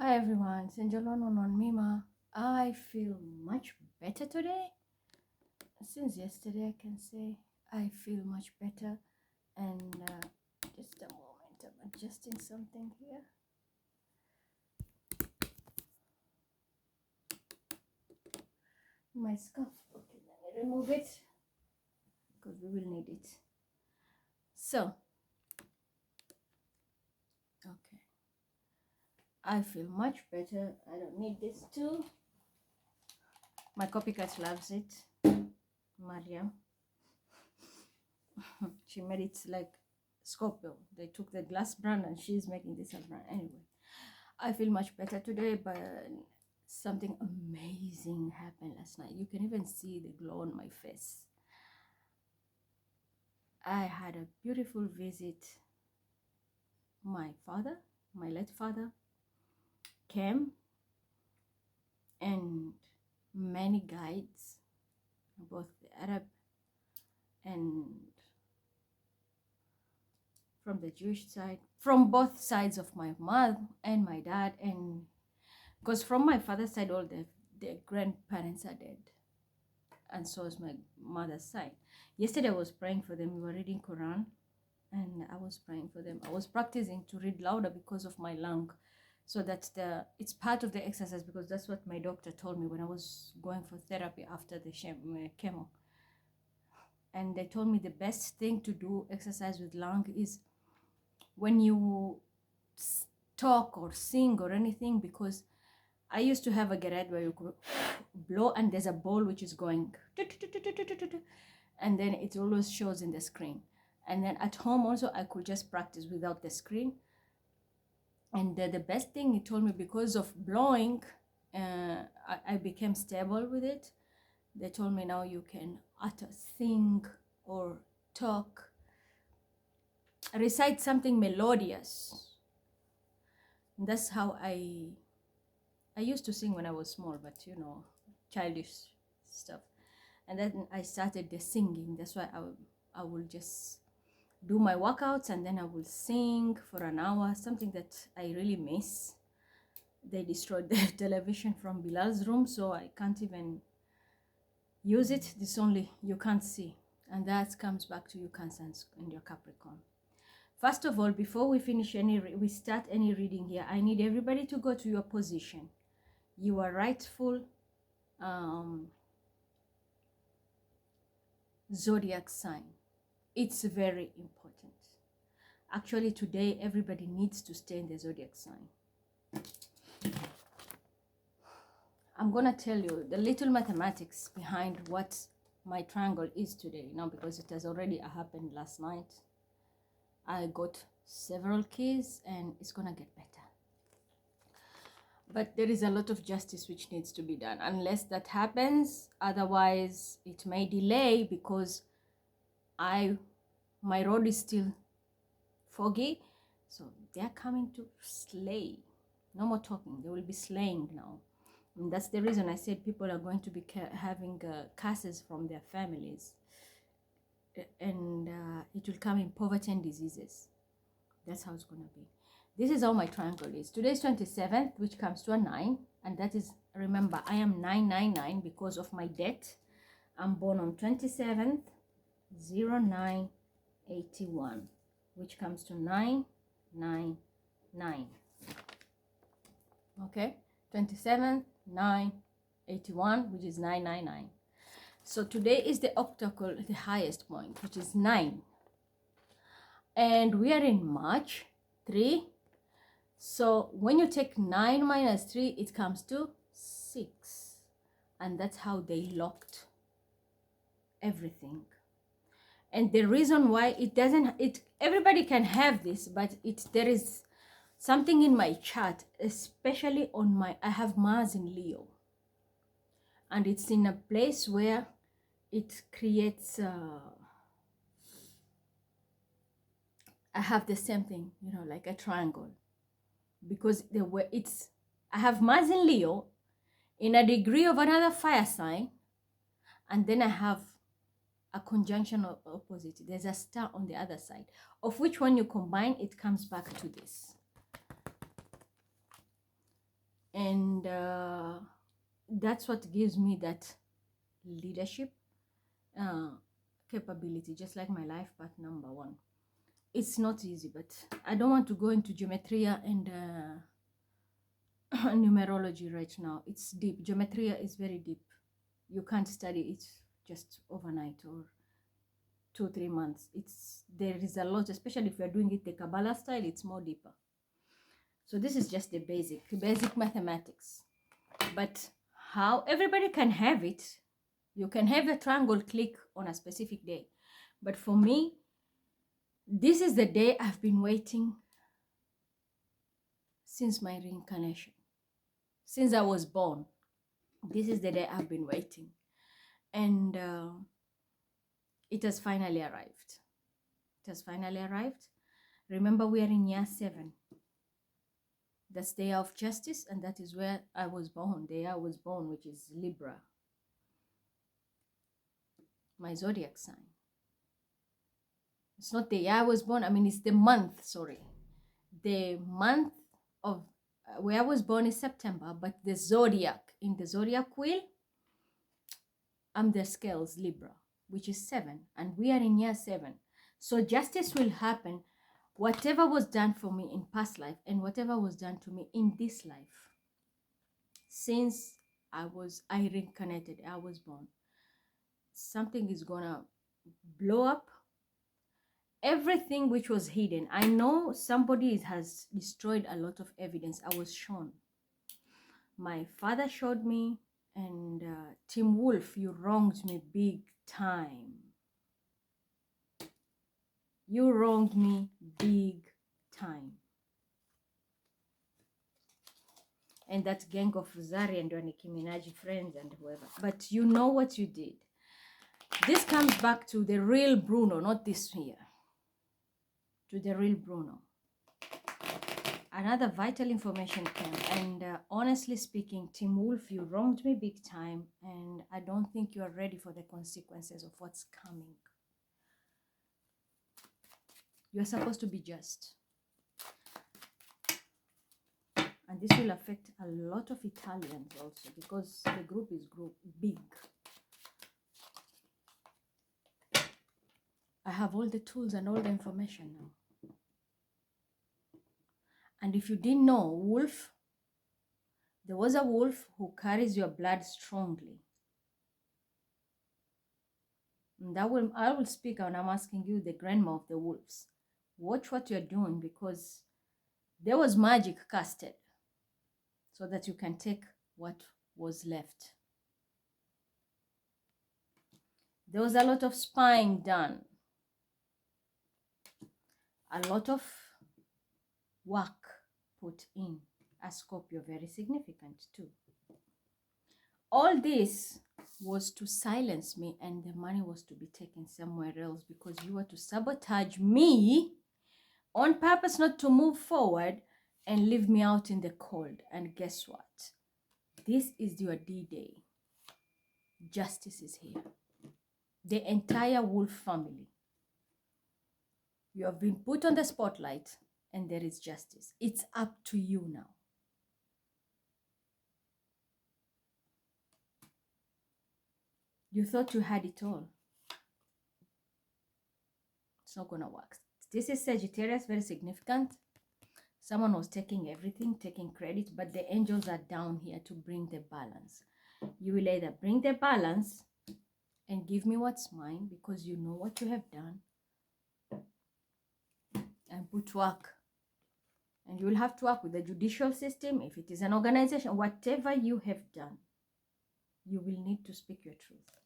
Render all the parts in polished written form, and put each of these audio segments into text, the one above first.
Hi everyone, Senjolon on Mima. I feel much better today. Since yesterday, I can say I feel much better. And just a moment, I'm adjusting something here. My scarf. Okay, let me remove it because we will need it. So, okay, I feel much better. I don't need this too. My copycat loves it. Mariam. She made it like Scorpio. They took the glass brand and she's making this as brand. Anyway, I feel much better today, but something amazing happened last night. You can even see the glow on my face. I had a beautiful visit. My father, my late father, came, and many guides, both the Arab and from the Jewish side, from both sides of my mom and my dad, and because from my father's side, all the grandparents are dead, and so is my mother's side. Yesterday I was praying for them. We were reading Quran, and I was praying for them. I was practicing to read louder because of my lung, so that's it's part of the exercise, because that's what my doctor told me when I was going for therapy after the chemo. And they told me the best thing to do exercise with lung is when you talk or sing or anything, because I used to have a garage where you could blow and there's a ball which is going and then it always shows in the screen. And then at home also I could just practice without the screen. And the best thing he told me, because of blowing, I became stable with it. They told me now you can utter, sing or talk, recite something melodious. And that's how I used to sing when I was small, but childish stuff. And then I started the singing. That's why I will just do my workouts and then I will sing for an hour, something that I really miss. They destroyed the television from Bilal's room, so I can't even use it. This only you can't see. And that comes back to you, Cancer and your Capricorn. First of all, before we finish we start any reading here, I need everybody to go to your position. You are rightful zodiac sign. It's very important. Actually, today everybody needs to stay in the zodiac sign. I'm gonna tell you the little mathematics behind what my triangle is today, because it has already happened last night. I got several keys and it's gonna get better. But there is a lot of justice which needs to be done unless that happens. Otherwise, it may delay because my road is still foggy. So they are coming to slay. No more talking. They will be slaying now. And that's the reason I said people are going to be having curses from their families. And it will come in poverty and diseases. That's how it's going to be. This is how my triangle is. Today is 27th, which comes to a 9. And that is, remember, I am 999 because of my date. I'm born on 27th, 0981, which comes to 999. Okay, 27th, 981, which is 999. So today is the octacle, the highest point, which is 9. And we are in March 3. So when you take 9 minus 3, it comes to 6. And that's how they locked everything. And the reason why everybody can have this, but there is something in my chart, especially I have Mars in Leo. And it's in a place where it creates, I have the same thing, like a triangle. Because I have Mars in Leo in a degree of another fire sign, and then I have a conjunction of opposite. There's a star on the other side, of which when you combine, it comes back to this. that's what gives me that leadership capability, just like my life path number 1. It's not easy, but I don't want to go into gematria and numerology right now. It's deep. Gematria is very deep. You can't study it just overnight or 2-3 months. There is a lot, especially if you're doing it the Kabbalah style. It's more deeper. So this is just the basic mathematics. But how everybody can have it. You can have a triangle click on a specific day. But for me, this is the day I've been waiting since my reincarnation. Since I was born. This is the day I've been waiting. And it has finally arrived. It has finally arrived. Remember, we are in year 7. That's the year of justice, and that is where I was born. The year I was born, which is Libra. My zodiac sign. It's not the year I was born. I mean, it's the month, sorry. The month of where I was born is September, but the zodiac, in the zodiac wheel, I'm the scales, Libra, which is 7, and we are in year 7. So justice will happen. Whatever was done for me in past life and whatever was done to me in this life, since I reincarnated, I was born, something is gonna blow up. Everything which was hidden. I know somebody has destroyed a lot of evidence. I was shown. My father showed me, and Tim Wolf, you wronged me big time. You wronged me big time. And that gang of Rosario and Nicki Minaj friends and whoever. But you know what you did. This comes back to the real Bruno, not this here. To the real Bruno. Another vital information came, and honestly speaking, Tim Wolf, you wronged me big time, and I don't think you are ready for the consequences of what's coming. You're supposed to be just. And this will affect a lot of Italians also, because the group is big. I have all the tools and all the information now. And if you didn't know, wolf, there was a wolf who carries your blood strongly. And I will speak, and I'm asking you, the grandma of the wolves. Watch what you're doing, because there was magic casted so that you can take what was left. There was a lot of spying done. A lot of work put in. As Scorpio, very significant too. All this was to silence me, and the money was to be taken somewhere else, because you were to sabotage me on purpose, not to move forward and leave me out in the cold. And guess what? This is your D-Day. Justice is here. The entire Wolf family. You have been put on the spotlight, and there is justice. It's up to you now. You thought you had it all. It's not going to work. This is Sagittarius, very significant. Someone was taking everything, taking credit, but the angels are down here to bring the balance. You will either bring the balance and give me what's mine, because you know what you have done, and put work. And you will have to work with the judicial system. If it is an organization, whatever you have done, you will need to speak your truth.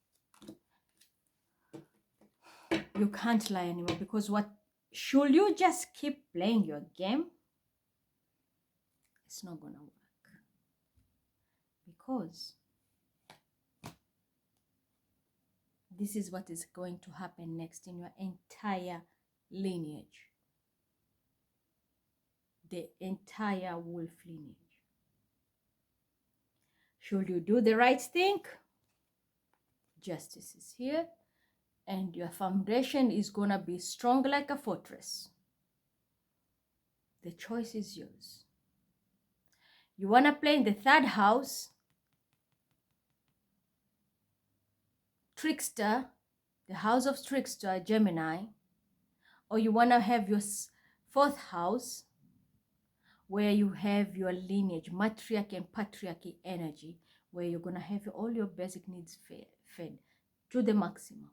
You can't lie anymore, because should you just keep playing your game? It's not gonna work, because this is what is going to happen next in your entire lineage. The entire wolf lineage. Should you do the right thing? Justice is here, and your foundation is gonna be strong like a fortress. The choice is yours. You wanna play in the 3rd house? trickster, the house of trickster, Gemini, or you want to have your fourth house where you have your lineage, matriarch and patriarchy energy, where you're going to have all your basic needs fed to the maximum.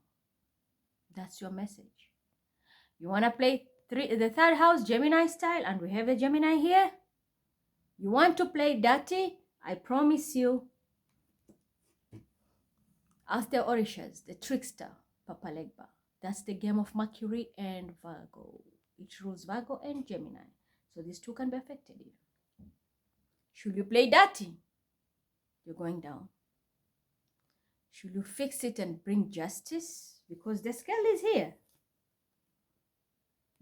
That's your message. You want to play the third house, Gemini style, and we have a Gemini here. You want to play dirty? I promise you, ask the Orishas, the trickster, Papa Legba. That's the game of Mercury and Virgo. It rules Virgo and Gemini. So these two can be affected here. Should you play dirty? You're going down. Should you fix it and bring justice? Because the scale is here.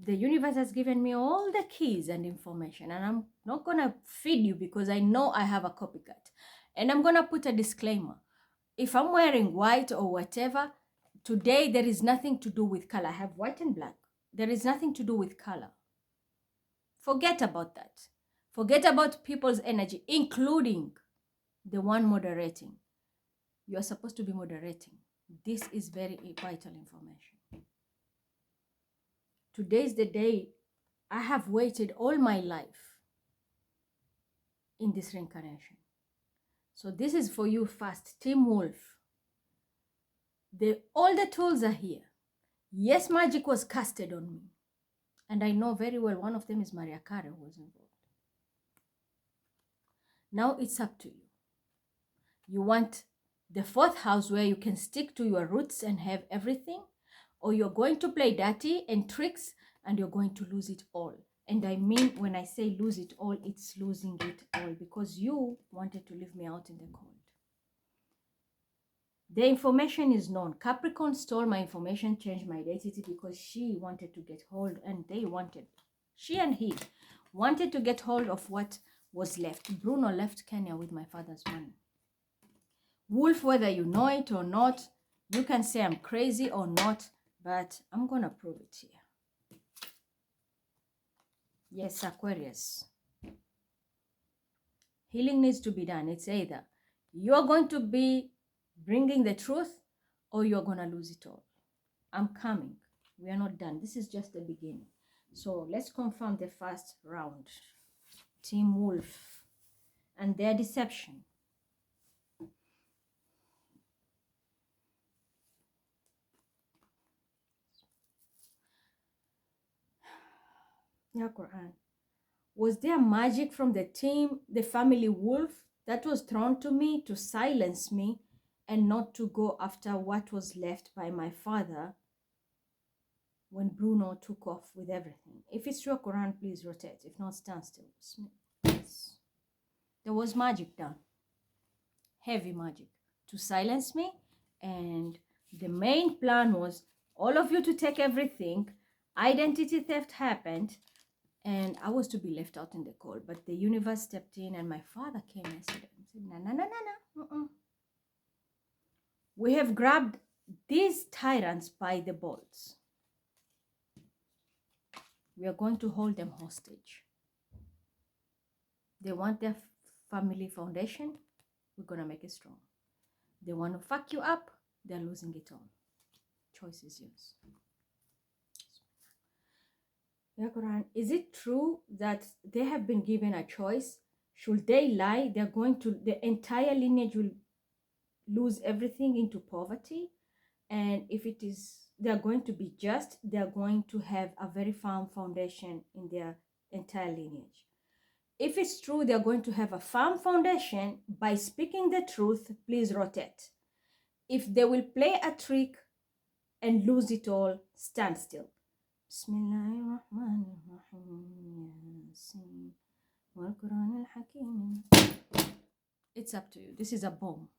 The universe has given me all the keys and information, and I'm not going to feed you because I know I have a copycat. And I'm going to put a disclaimer. If I'm wearing white or whatever, today there is nothing to do with color. I have white and black. There is nothing to do with color. Forget about that. Forget about people's energy, including the one moderating. You are supposed to be moderating. This is very vital information. Today is the day I have waited all my life in this reincarnation. So this is for you first, Team Wolf. All the tools are here. Yes, magic was casted on me. And I know very well one of them is Maria Carey who was involved. Now it's up to you. You want the fourth house where you can stick to your roots and have everything, or you're going to play dirty and tricks and you're going to lose it all. And I mean, when I say lose it all, it's losing it all because you wanted to leave me out in the cold. The information is known. Capricorn stole my information, changed my identity because she wanted to get hold, and she and he wanted to get hold of what was left. Bruno left Kenya with my father's money. Wolf, whether you know it or not, you can say I'm crazy or not, but I'm going to prove it here. Yes, Aquarius. Healing needs to be done. It's either you're going to be bringing the truth or you're going to lose it all. I'm coming. We are not done. This is just the beginning. So let's confirm the first round. Team Wolf and their deception. Yeah, Quran. Was there magic from the team, the family Wolf, that was thrown to me to silence me and not to go after what was left by my father when Bruno took off with everything? If it's your Quran, please rotate. If not, stand still. Yes. There was magic done. Heavy magic to silence me. And the main plan was all of you to take everything. Identity theft happened. And I was to be left out in the cold. But the universe stepped in and my father came and said, no. We have grabbed these tyrants by the balls. We are going to hold them hostage. They want their family foundation. We're going to make it strong. They want to fuck you up. They're losing it all. Choice is yours. Yeah, Quran. Is it true that they have been given a choice? Should they lie? The entire lineage will lose everything into poverty. And if it is, they're going to be just, they're going to have a very firm foundation in their entire lineage. If it's true, they're going to have a firm foundation by speaking the truth, please rotate. If they will play a trick and lose it all, stand still. It's up to you. This is a bomb.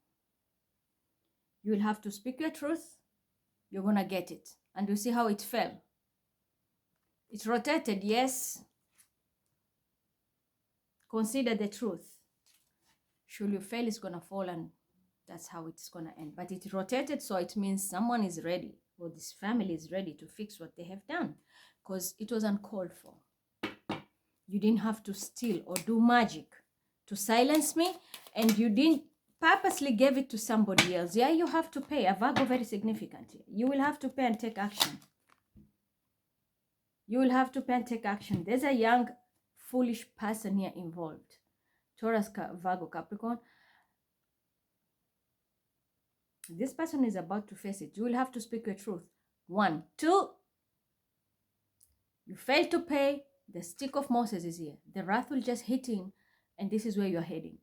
You will have to speak your truth. You're going to get it. And you see how it fell. It rotated, yes. Consider the truth. Should you fail, it's going to fall, and that's how it's going to end. But it rotated, so it means someone is ready, or this family is ready to fix what they have done, because it was uncalled for. You didn't have to steal or do magic to silence me, and you didn't purposely gave it to somebody else, yeah, you have to pay. A Virgo, very significant here. You will have to pay and take action. You will have to pay and take action. There's a young, foolish person here involved. Taurus, Virgo, Capricorn. This person is about to face it. You will have to speak your truth. 1, 2. You fail to pay. The stick of Moses is here. The wrath will just hit in, and this is where you're heading.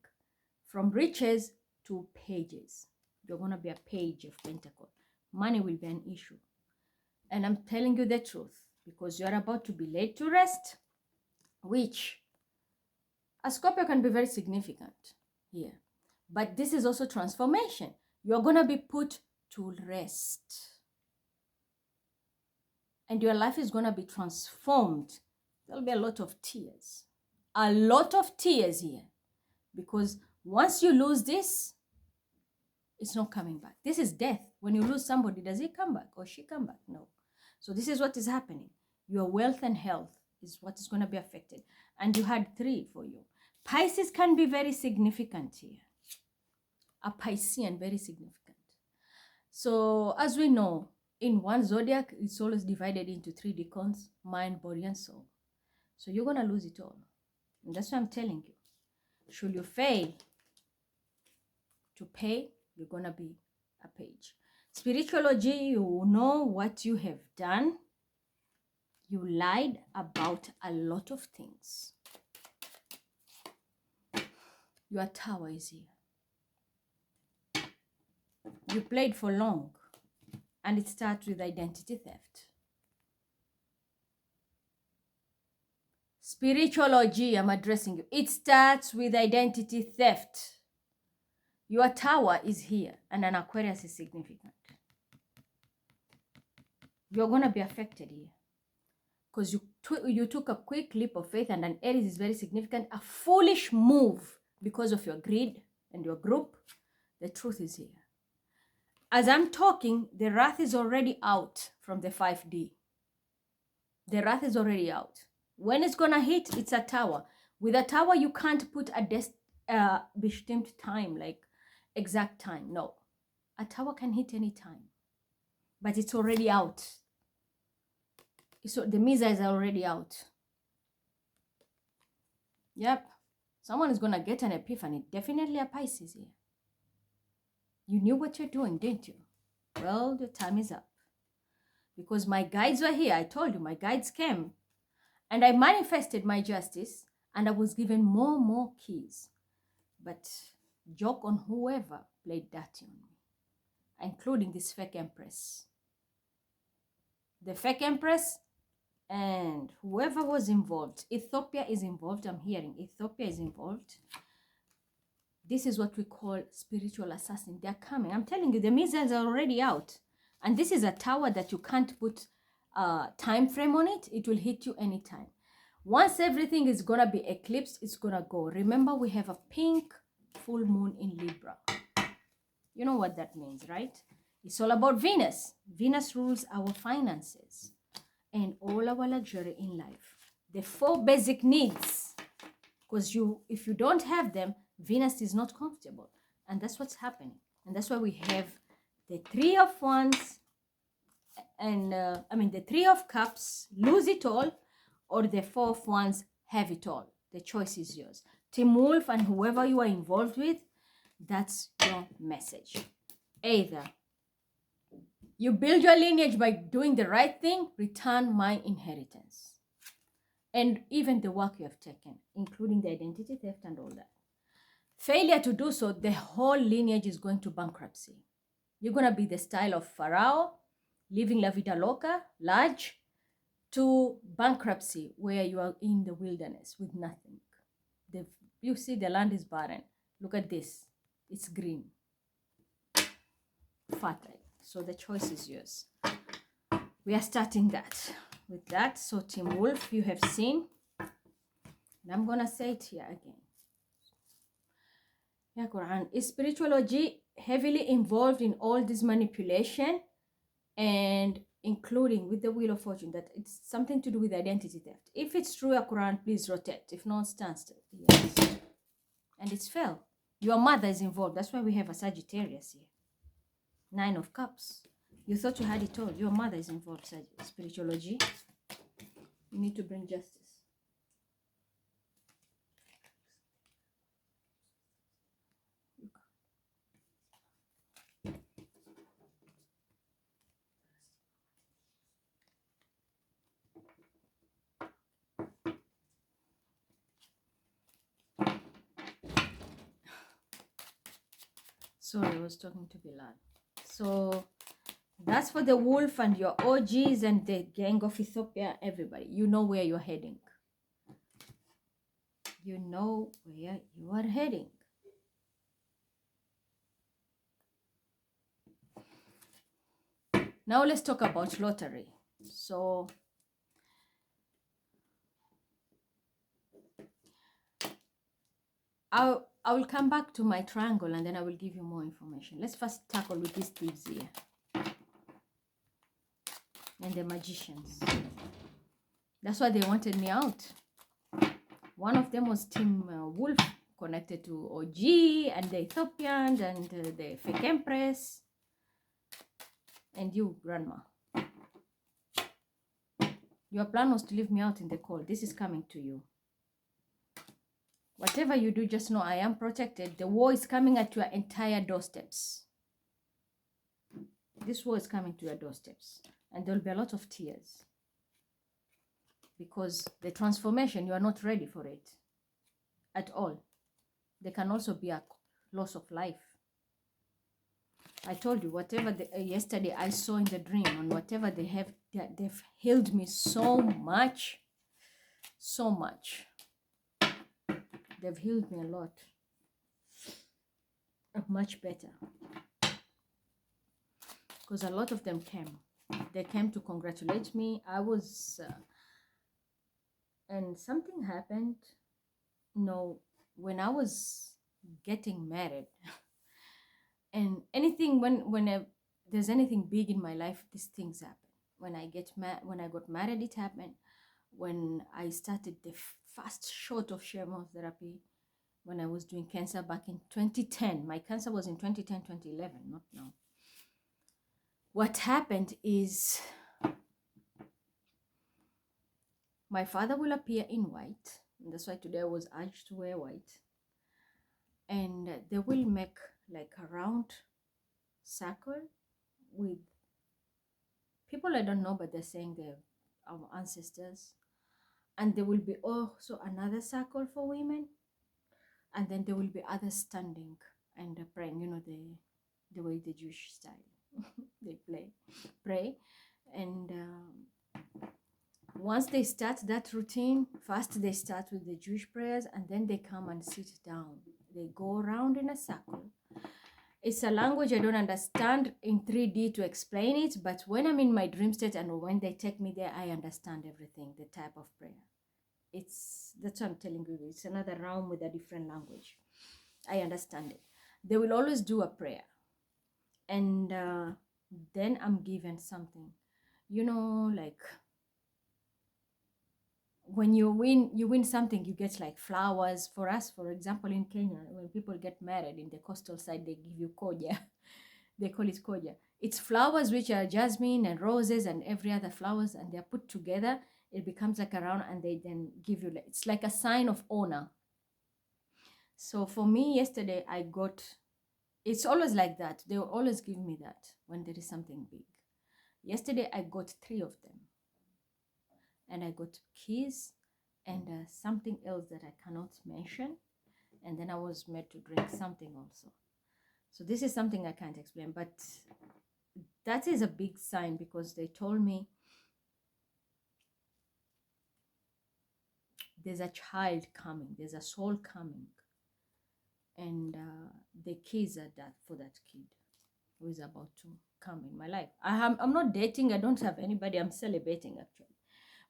From riches to pages. You're going to be a page of Pentacles. Money will be an issue. And I'm telling you the truth, because you're about to be laid to rest, which a Scorpio can be very significant here. But this is also transformation. You're going to be put to rest. And your life is going to be transformed. There'll be a lot of tears. A lot of tears here. Because once you lose this, it's not coming back. This is death. When you lose somebody, does he come back or she come back? No. So this is what is happening. Your wealth and health is what is going to be affected. And you had 3 for you. Pisces can be very significant here. A Piscean, very significant. So as we know, in one zodiac, it's always divided into 3 decans: mind, body, and soul. So you're going to lose it all. And that's what I'm telling you. Should you fail to pay, you're going to be a page. Spirituology, you know what you have done. You lied about a lot of things. Your Tower is here. You played for long, and it starts with identity theft. Spirituology, I'm addressing you. It starts with identity theft. Your Tower is here, and an Aquarius is significant. You're going to be affected here. Because you took a quick leap of faith, and an Aries is very significant. A foolish move because of your greed and your group. The truth is here. As I'm talking, the wrath is already out from the 5D. The wrath is already out. When it's going to hit, it's a Tower. With a Tower, you can't put a bestimmt time, like exact time. No. A Tower can hit any time. But it's already out. So the missiles are already out. Yep. Someone is going to get an epiphany. Definitely a Pisces here. You knew what you're doing, didn't you? Well, the time is up. Because my guides were here. I told you, my guides came. And I manifested my justice. And I was given more keys. But joke on whoever played dirty on me. Including this fake empress. The fake empress and whoever was involved. Ethiopia is involved. I'm hearing Ethiopia is involved. This is what we call spiritual assassin. They're coming. I'm telling you, the missiles are already out. And this is a Tower that you can't put a time frame on it. It will hit you anytime. Once everything is going to be eclipsed, it's going to go. Remember, we have a pink full moon in Libra. You know what that means, right? It's all about Venus. Venus rules our finances and all our luxury in life. The 4 basic needs. Because if you don't have them, Venus is not comfortable. And that's what's happening. And that's why we have the 3 of Wands and, the 3 of Cups, lose it all, or the 4 of Wands, have it all. The choice is yours. Team Wolf and whoever you are involved with, that's your message. Either you build your lineage by doing the right thing, return my inheritance. And even the work you have taken, including the identity theft and all that. Failure to do so, the whole lineage is going to bankruptcy. You're going to be the style of Pharaoh, living La Vida Loca, large, to bankruptcy, where you are in the wilderness with nothing. You see the land is barren. Look at this. It's green. Fertile. So the choice is yours. We are starting that. With that, so Team Wolf, you have seen. And I'm going to say it here again. Yeah, Quran. Is spirituology heavily involved in all this manipulation and including with the Wheel of Fortune, that it's something to do with identity theft? If it's true, Quran, please rotate. If not, stand still. Yes. And it's fell. Your mother is involved. That's why we have a Sagittarius here. 9 of Cups. You thought you had it all. Your mother is involved, spirituology. You need to bring justice. Sorry, I was talking to Bilal. So that's for the wolf and your OGs and the gang of Ethiopia, everybody. You know where you're heading. You know where you are heading. Now let's talk about lottery. So I will come back to my triangle and then I will give you more information. Let's first tackle with these thieves here. And the magicians. That's why they wanted me out. One of them was Team Wolf, connected to OG and the Ethiopian and the fake empress. And you, grandma. Your plan was to leave me out in the cold. This is coming to you. Whatever you do, just know I am protected. The war is coming at your entire doorsteps. This war is coming to your doorsteps. And there will be a lot of tears. Because the transformation, you are not ready for it. At all. There can also be a loss of life. I told you, whatever yesterday I saw in the dream, and whatever they have, they've healed me so much. So much. They've healed me a lot. Much better. Because a lot of them came. They came to congratulate me. I was... and something happened. No, when I was getting married... and anything, when there's anything big in my life, these things happen. When I got married, it happened. When I started the first shot of chemotherapy, when I was doing cancer back in 2010. My cancer was in 2010, 2011, not now. What happened is my father will appear in white. And that's why today I was urged to wear white. And they will make like a round circle with people I don't know, but they're saying they're our ancestors. And there will be also another circle for women. And then there will be others standing and praying, you know, the way the Jewish style they pray. And once they start that routine, first they start with the Jewish prayers and then they come and sit down. They go around in a circle. It's a language I don't understand in 3D to explain it, but when I'm in my dream state and when they take me there, I understand everything, the type of prayer. That's what I'm telling you. It's another realm with a different language. I understand it. They will always do a prayer. And then I'm given something. You know, like when you win something, you get like flowers. For us, for example, in Kenya, when people get married in the coastal side, they give you koja. They call it koja. It's flowers which are jasmine and roses and every other flowers, and they're put together. It becomes like a round, and they then give you, it's like a sign of honor. So for me, yesterday, I got, it's always like that. They will always give me that when there is something big. Yesterday, I got 3 of them. And I got keys and something else that I cannot mention. And then I was made to drink something also. So this is something I can't explain. But that is a big sign because they told me there's a child coming. There's a soul coming. And the keys are that for that kid who is about to come in my life. I'm not dating. I don't have anybody. I'm celebrating actually.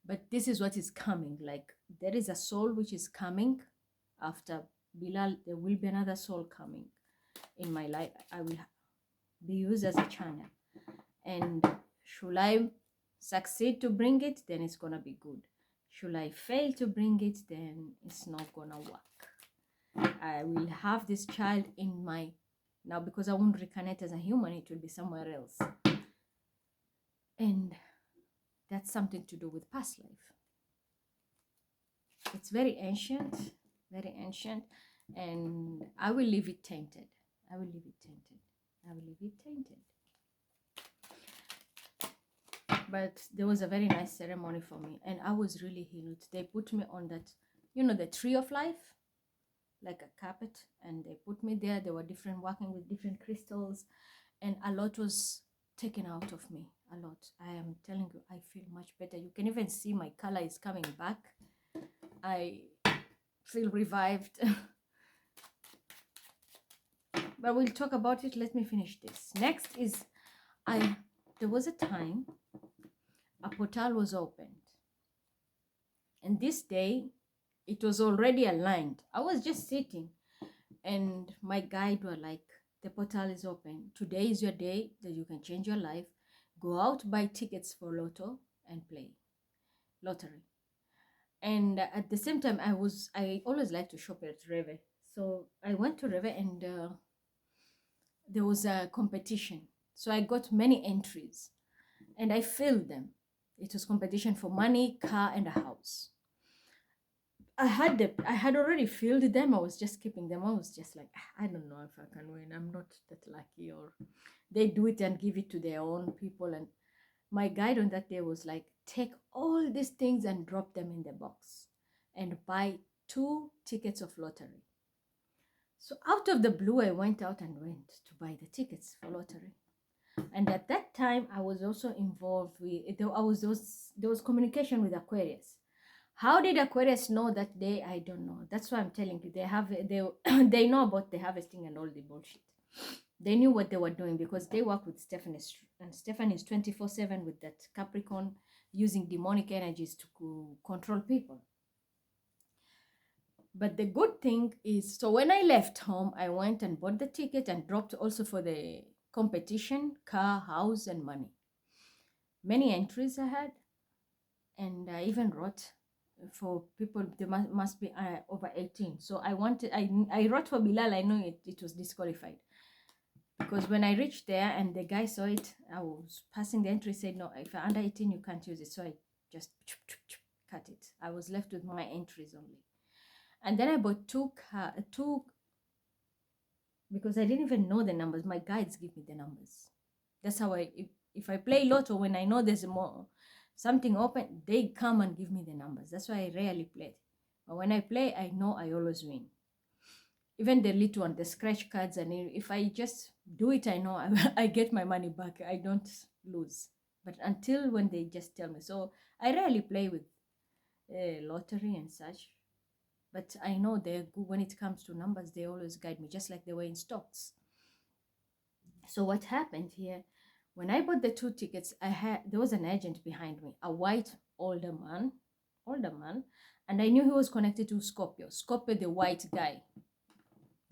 But this is what is coming. Like there is a soul which is coming after Bilal. There will be another soul coming in my life. I will be used as a channel. And should I succeed to bring it, then it's going to be good. Should I fail to bring it, then it's not going to work. I will have this child in my, now because I won't reincarnate as a human, it will be somewhere else. And that's something to do with past life. It's very ancient, and I will leave it tainted. I will leave it tainted. I will leave it tainted. But there was a very nice ceremony for me, and I was really healed. They put me on that, you know, the tree of life, like a carpet, and they put me there. They were different, working with different crystals, and a lot was taken out of me. A lot. I am telling you, I feel much better. You can even see my color is coming back. I feel revived. But we'll talk about it. Let me finish this. Next is, there was a time a portal was opened, and this day it was already aligned. I was just sitting, and my guide were like, the portal is open. Today is your day that you can change your life. Go out, buy tickets for Lotto and play lottery. And at the same time, I always like to shop at Reve. So I went to Reve, and there was a competition. So I got many entries and I filled them. It was competition for money, car, and a house. I had already filled them. I was just keeping them. I was just like, I don't know if I can win. I'm not that lucky. Or they do it and give it to their own people. And my guide on that day was like, take all these things and drop them in the box and buy 2 tickets of lottery. So out of the blue, I went out and went to buy the tickets for lottery. And at that time, I was also involved with, there was communication with Aquarius. How did Aquarius know that day? I don't know. That's why I'm telling you, they know about the harvesting and all the bullshit. They knew what they were doing because they work with Stephanie, and Stephanie is 24/7 with that Capricorn, using demonic energies to control people. But the good thing is, so when I left home, I went and bought the ticket and dropped also for the competition, car, house, and money. Many entries I had, and I even wrote for people, they must be over 18. So I wrote for Bilal. I know it was disqualified, because when I reached there and the guy saw it, I was passing the entry, said, no, if you're under 18, you can't use it. So I just cut it. I was left with my entries only. And then I bought two, because I didn't even know the numbers. My guides give me the numbers. That's how if I play Lotto, when I know there's something open, they come and give me the numbers. That's why I rarely play. But when I play, I know I always win. Even the little one, the scratch cards, and if I just do it, I know I get my money back. I don't lose. But until when they just tell me. So I rarely play with lottery and such. But I know they're good when it comes to numbers. They always guide me, just like they were in stocks. So what happened here, when I bought the 2 tickets, there was an agent behind me, a white older man, and I knew he was connected to Scorpio, the white guy,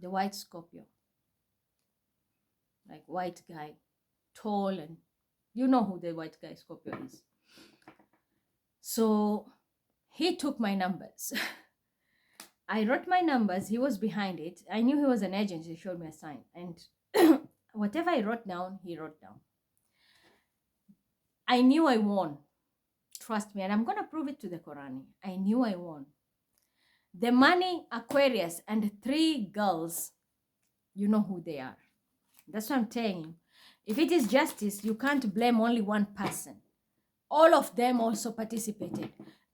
the white Scorpio, like white guy, tall, and you know who the white guy Scorpio is. So he took my numbers. I wrote my numbers. He was behind it. I knew he was an agent. He showed me a sign. And whatever I wrote down, he wrote down. I knew I won. Trust me. And I'm going to prove it to the Qurani. I knew I won. The money, Aquarius, and 3 girls, you know who they are. That's what I'm telling you. If it is justice, you can't blame only one person. All of them also participated.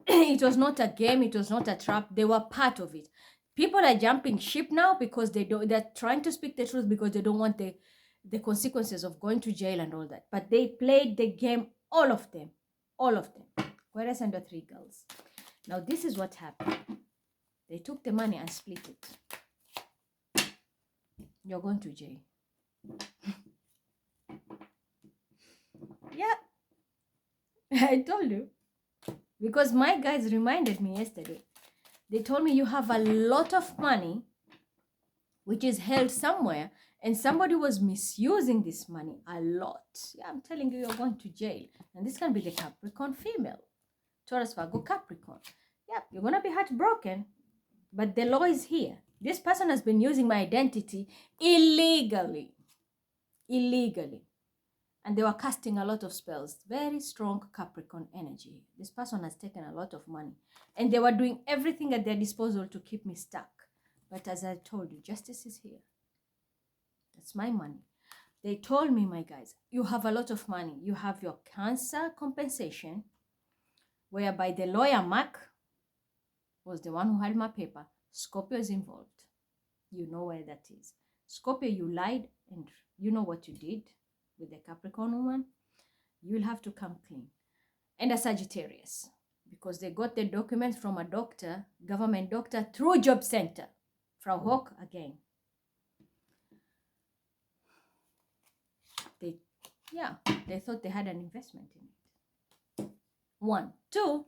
It was not a game. It was not a trap. They were part of it. People are jumping ship now because they're trying to speak the truth because they don't want the consequences of going to jail and all that. But they played the game, all of them. Whereas under 3 girls. Now this is what happened. They took the money and split it. You're going to jail. Yeah. I told you. Because my guys reminded me yesterday. They told me you have a lot of money which is held somewhere, and somebody was misusing this money a lot. Yeah, I'm telling you, you're going to jail. And this can be the Capricorn female. Taurus, Virgo, Capricorn. Yeah, you're going to be heartbroken, but the law is here. This person has been using my identity illegally. And they were casting a lot of spells. Very strong Capricorn energy. This person has taken a lot of money. And they were doing everything at their disposal to keep me stuck. But as I told you, justice is here. That's my money. They told me, my guys, you have a lot of money. You have your cancer compensation, whereby the lawyer Mark was the one who had my paper. Scorpio is involved. You know where that is. Scorpio, you lied and you know what you did with the Capricorn woman. You'll have to come clean. And a Sagittarius, because they got the documents from a doctor, government doctor, through Job Center. Frau Hock again. They thought they had an investment in it. 1, 2.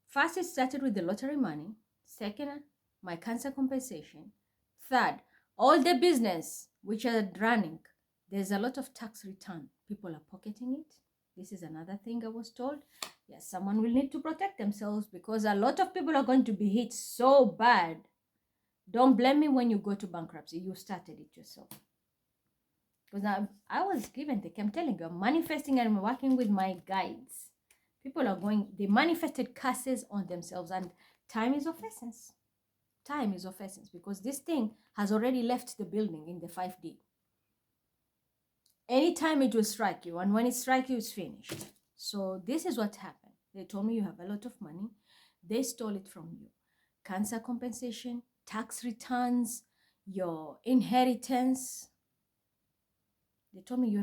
First, it started with the lottery money. Second, my cancer compensation. Third, all the business which are running, there's a lot of tax return. People are pocketing it. This is another thing I was told. Yes, someone will need to protect themselves because a lot of people are going to be hit so bad. Don't blame me when you go to bankruptcy. You started it yourself. Because I was given, I'm telling you, I'm manifesting and I'm working with my guides. People are going, they manifested curses on themselves, and time is of essence. Time is of essence because this thing has already left the building in the 5D. Anytime it will strike you, and when it strikes you, it's finished. So this is what happened. They told me you have a lot of money. They stole it from you. Cancer compensation, tax returns, your inheritance. They told me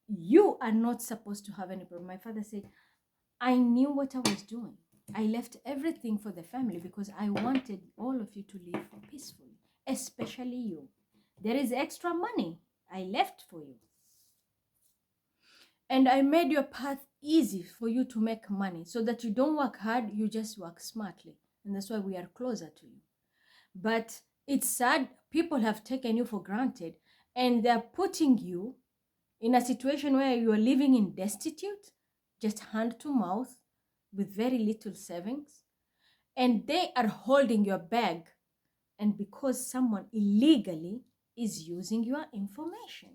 you are not supposed to have any problem. My father said, I knew what I was doing. I left everything for the family because I wanted all of you to live peacefully, especially you. There is extra money I left for you. And I made your path easy for you to make money so that you don't work hard, you just work smartly. And that's why we are closer to you. But it's sad, people have taken you for granted and they're putting you in a situation where you are living in destitute, just hand to mouth with very little savings. And they are holding your bag. And because someone illegally is using your information.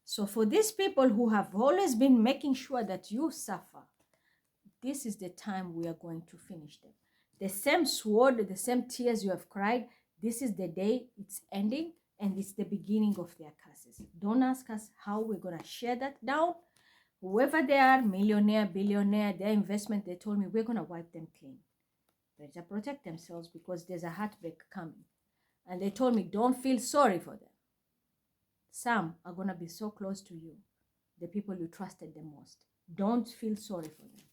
So for these people who have always been making sure that you suffer, this is the time we are going to finish them. The same sword, the same tears you have cried, this is the day it's ending and it's the beginning of their curses. Don't ask us how we're going to share that down. Whoever they are, millionaire, billionaire, their investment, they told me we're going to wipe them clean. Better protect themselves because there's a heartbreak coming. And they told me don't feel sorry for them. Some are going to be so close to you, the people you trusted the most. Don't feel sorry for them.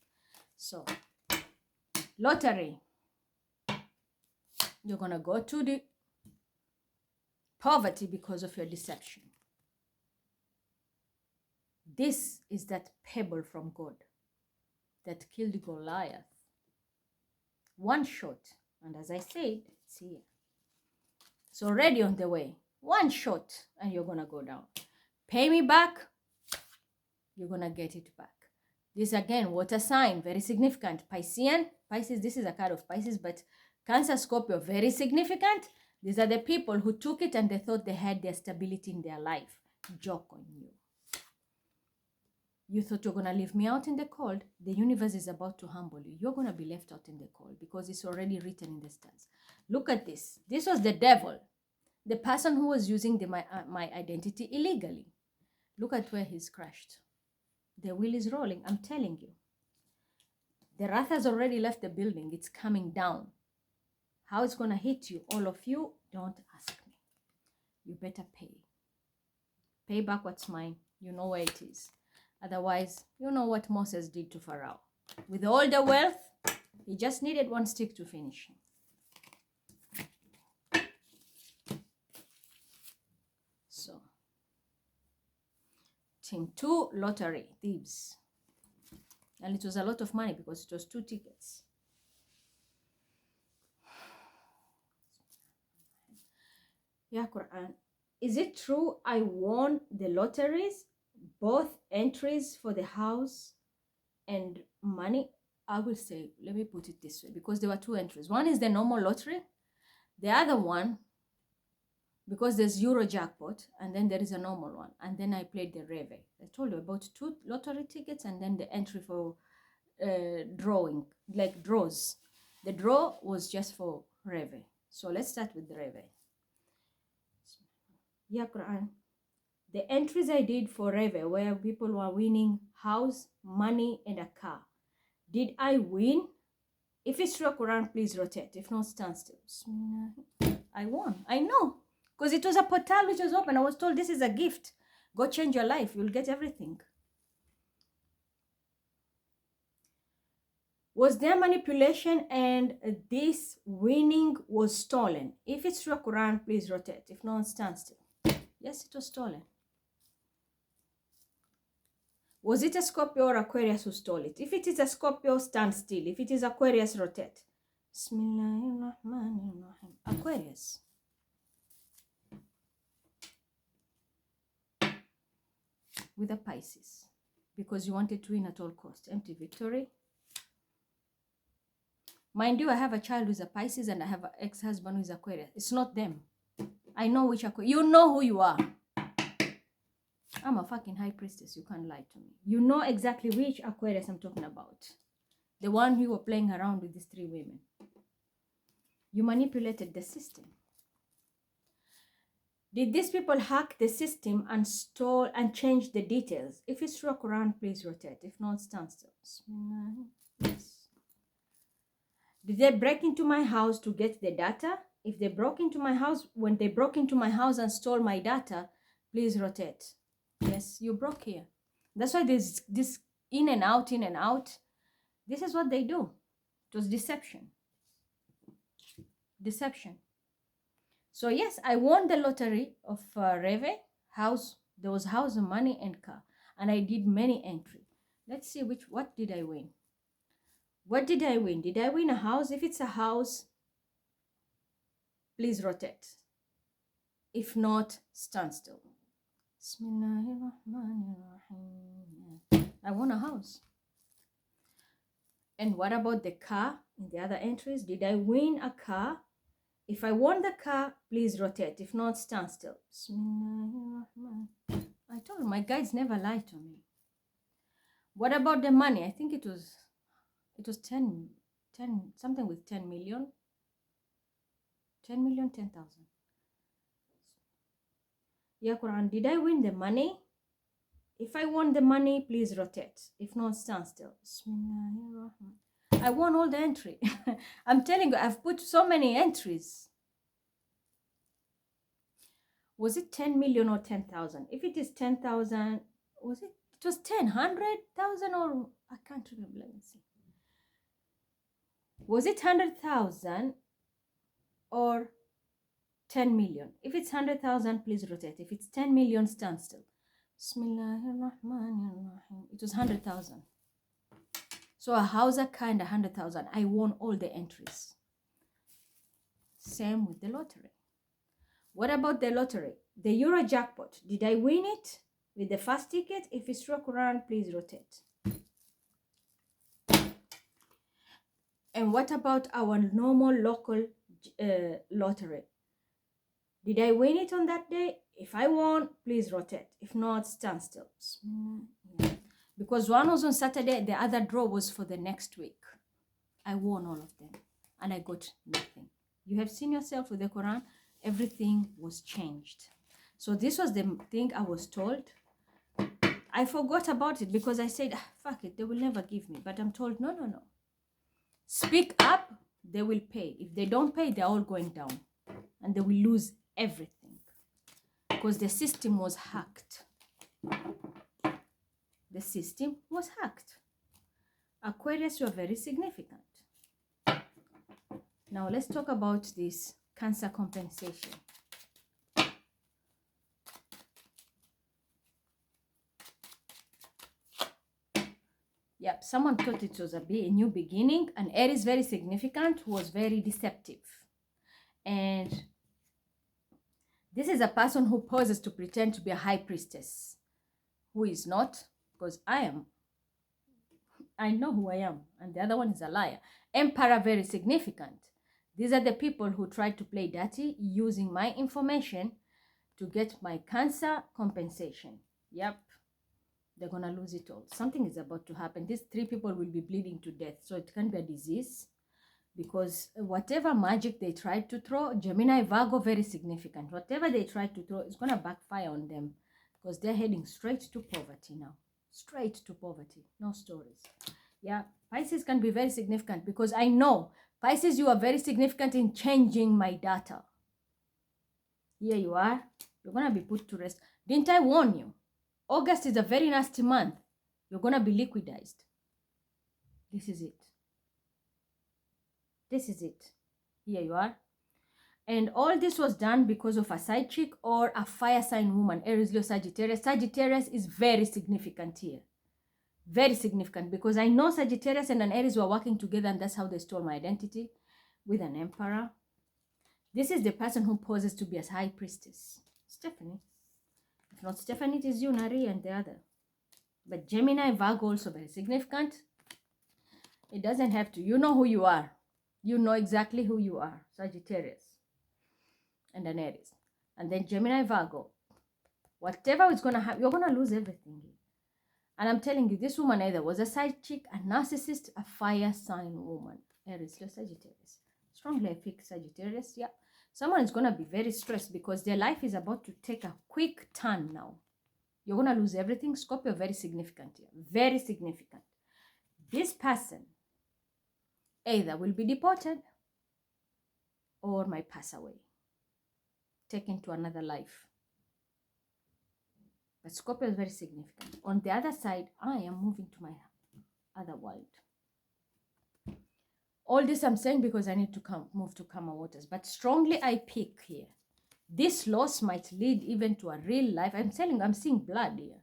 So, lottery. You're going to go to the poverty because of your deception. This is that pebble from God that killed Goliath. One shot. And as I said, it's here. It's already on the way. One shot and you're going to go down. Pay me back. You're going to get it back. This again, water sign, very significant. Piscean, Pisces, this is a card of Pisces, but Cancer, Scorpio, very significant. These are the people who took it and they thought they had their stability in their life. Joke on you. You thought you're going to leave me out in the cold. The universe is about to humble you. You're going to be left out in the cold because it's already written in the stars. Look at this. This was the devil. The person who was using my identity illegally. Look at where he's crashed. The wheel is rolling. I'm telling you. The wrath has already left the building. It's coming down. How it's going to hit you, all of you, don't ask me. You better pay. Pay back what's mine. You know where it is. Otherwise, you know what Moses did to Pharaoh. With all the wealth, he just needed one stick to finish him. So, Team 2, lottery, thieves. And it was a lot of money because it was 2 tickets. Yeah, Quran. Is it true I won the lotteries? Both entries for the house and money? I will say, let me put it this way, because there were two entries. One is the normal lottery. The other one, because there's Euro jackpot, and then there is a normal one. And then I played the Reve. I told you about 2 lottery tickets and then the entry for drawing, like draws. The draw was just for Reve. So let's start with the Reve. Ya Quran. The entries I did for Reve where people were winning house, money, and a car. Did I win? If it's true Quran, please rotate. If not, stand still. I won. I know. Because it was a portal which was open. I was told this is a gift. Go change your life. You'll get everything. Was there manipulation and this winning was stolen? If it's true Quran, please rotate. If not, stand still. Yes, it was stolen. Was it a Scorpio or Aquarius who stole it? If it is a Scorpio, stand still. If it is Aquarius, rotate. Bismillahirrahmanirrahim. Aquarius. With a Pisces. Because you wanted to win at all costs. Empty victory. Mind you, I have a child who's a Pisces and I have an ex-husband who's Aquarius. It's not them. I know which Aquarius. You know who you are. I'm a fucking high priestess. You can't lie to me. You know exactly which Aquarius I'm talking about. The one who were playing around with these 3 women. You manipulated the system. Did these people hack the system and stole and change the details? If it's true Quran, please rotate. If not, stand still. Yes. Did they break into my house to get the data? If they broke into my house, when they broke into my house and stole my data, please rotate. Yes, you broke here. That's why there's this in and out, in and out. This is what they do. It was deception. Deception. So yes, I won the lottery of Reve. House. There was house, money, and car. And I did many entries. Let's see what did I win. What did I win? Did I win a house? If it's a house, please rotate. If not, stand still. I won a house. And what about the car in the other entries? Did I win a car? If I won the car, please rotate. If not, stand still. I told you, my guides never lie to me. What about the money? I think it was 10, something with 10 million. 10 million, 10,000. Ya Quran, did I win the money? If I won the money, please rotate. If not, stand still. I won all the entry. I'm telling you, I've put so many entries. Was it 10 million or 10,000? If it is 10,000, was it? It was 10, 100,000 or I can't remember. Let me see. Was it 100,000 or 10 million? If it's 100,000, please rotate. If it's 10 million, stand still. Bismillahirrahmanirrahim. It was 100,000. So a house, a kind of 100,000. I won all the entries. Same with the lottery. What about the lottery? The Euro jackpot. Did I win it with the first ticket? If it's true Quran, please rotate. And what about our normal local lottery? Did I win it on that day? If I won, please rotate. If not, stand still. Because one was on Saturday, the other draw was for the next week. I won all of them and I got nothing. You have seen yourself with the Quran, everything was changed. So this was the thing I was told. I forgot about it because I said, fuck it, they will never give me. But I'm told, no. Speak up, they will pay. If they don't pay, they're all going down. And they will lose everything. Because the system was hacked. The system was hacked. Aquarius, you are very significant. Now let's talk about this Cancer compensation. Yep, someone thought it was a new beginning, and Aries, very significant, was very deceptive. And this is a person who poses to pretend to be a high priestess, who is not, because I I know who I am. And the other one is a liar. Emperor, very significant. These are the people who try to play dirty using my information to get my cancer compensation. Yep. They're going to lose it all. Something is about to happen. These 3 people will be bleeding to death. So it can be a disease. Because whatever magic they tried to throw, Gemini, Virgo, very significant. Whatever they tried to throw is going to backfire on them. Because they're heading straight to poverty now. Straight to poverty. No stories. Yeah, Pisces can be very significant because I know, Pisces, you are very significant in changing my data. Here you are. You're going to be put to rest. Didn't I warn you? August is a very nasty month. You're going to be liquidized. This is it. This is it. Here you are. And all this was done because of a side chick or a fire sign woman, Aries, Leo, Sagittarius. Sagittarius is very significant here. Very significant because I know Sagittarius and an Aries were working together and that's how they stole my identity with an emperor. This is the person who poses to be as high priestess. Stephanie. If not Stephanie, it is you, Nari, and the other. But Gemini, Virgo also very significant. It doesn't have to. You know who you are. You know exactly who you are. Sagittarius and an Aries. And then Gemini, Virgo. Whatever is going to happen, you're going to lose everything. And I'm telling you, this woman either was a side chick, a narcissist, a fire sign woman. Aries, Sagittarius. Strongly I pick Sagittarius, yeah. Someone is going to be very stressed because their life is about to take a quick turn now. You're going to lose everything. Scorpio, very significant here. Very significant. This person either will be deported or might pass away. Taken to another life. But Scorpio is very significant. On the other side, I am moving to my other world. All this I'm saying because I need to move to calmer waters. But strongly I pick here. This loss might lead even to a real life. I'm seeing blood here.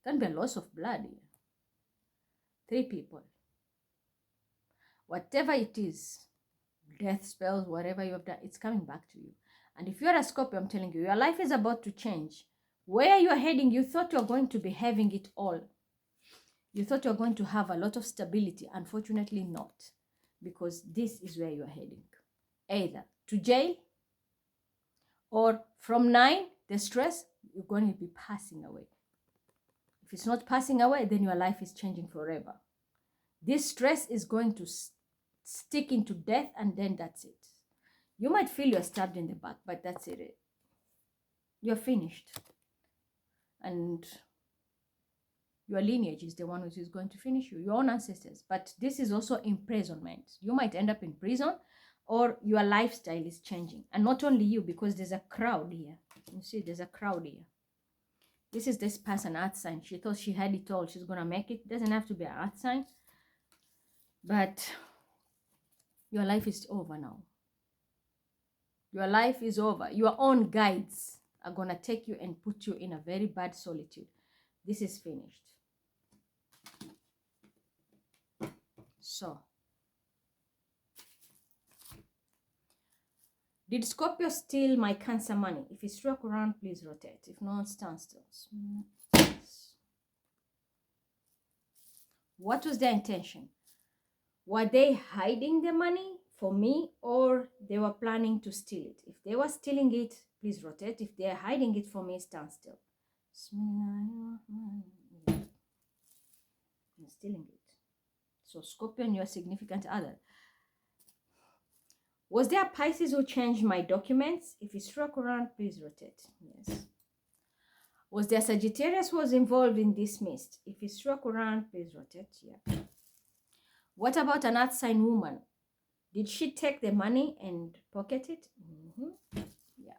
Can be a loss of blood here. 3 people. Whatever it is, death spells, whatever you have done, it's coming back to you. And if you're a Scorpio, I'm telling you, your life is about to change. Where you're heading, you thought you're going to be having it all. You thought you're going to have a lot of stability. Unfortunately not. Because this is where you're heading. Either to jail or from 9, the stress, you're going to be passing away. If it's not passing away, then your life is changing forever. This stress is going to stick into death and then that's it. You might feel you're stabbed in the back, but that's it. You're finished. And your lineage is the one which is going to finish you, your own ancestors. But this is also imprisonment. You might end up in prison or your lifestyle is changing. And not only you, because there's a crowd here. You see, there's a crowd here. This is this person, earth sign. She thought she had it all. She's going to make it. It doesn't have to be an earth sign. But your life is over now. Your life is over. Your own guides are going to take you and put you in a very bad solitude. This is finished. So, did Scorpio steal my Cancer money? If it struck around, please rotate. If not, stand still. What was their intention? Were they hiding the money for me or they were planning to steal it? If they were stealing it, please rotate. If they are hiding it for me, stand still. You're stealing it. So Scorpio, your significant other. Was there a Pisces who changed my documents? If it struck around, please rotate. Yes. Was there Sagittarius who was involved in this mist? If it struck around, please rotate. Yeah. What about an earth sign woman? Did she take the money and pocket it? Yeah.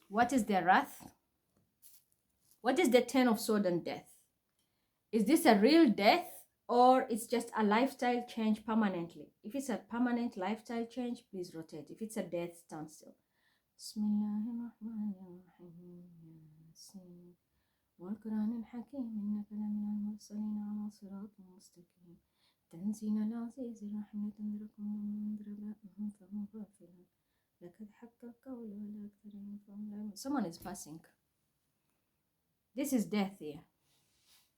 What is their wrath? What is the 10 of Swords and death? Is this a real death or it's just a lifestyle change permanently? If it's a permanent lifestyle change, please rotate. If it's a death, stand still. Someone is passing. This is death here.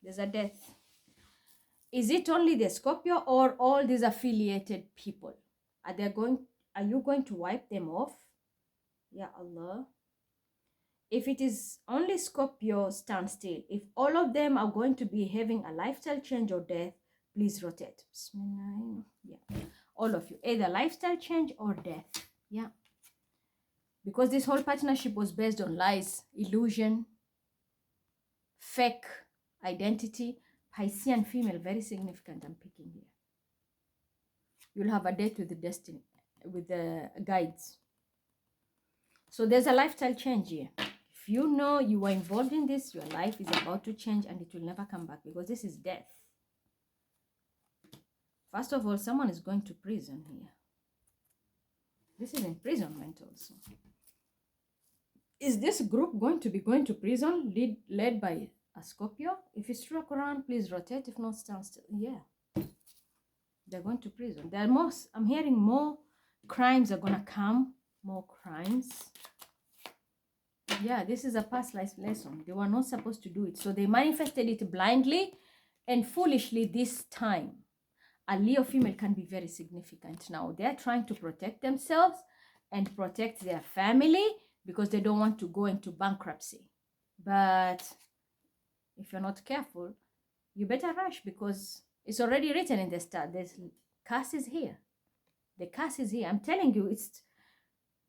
There's a death. Is it only the Scorpio or all these affiliated people? Are you going to wipe them off? Ya Allah. If it is only Scorpio, stand still. If all of them are going to be having a lifestyle change or death, please rotate. Bismillah. Yeah. All of you. Either lifestyle change or death. Yeah. Because this whole partnership was based on lies, illusion, fake identity. Piscean female, very significant, I'm picking here. You'll have a date with the destiny, with the guides. So there's a lifestyle change here. If you know you were involved in this, your life is about to change and it will never come back, because this is death. First of all, someone is going to prison here. This is imprisonment also. Is this group going to prison led by a Scorpio? If it's true Quran, please rotate. If not, stand still. Yeah. They're going to prison. There are more, I'm hearing more crimes are going to come. More crimes. Yeah, this is a past life lesson. They were not supposed to do it. So they manifested it blindly and foolishly this time. A Leo female can be very significant now. They're trying to protect themselves and protect their family because they don't want to go into bankruptcy. But if you're not careful, you better rush, because it's already written in the star. This curse is here. The curse is here. I'm telling you,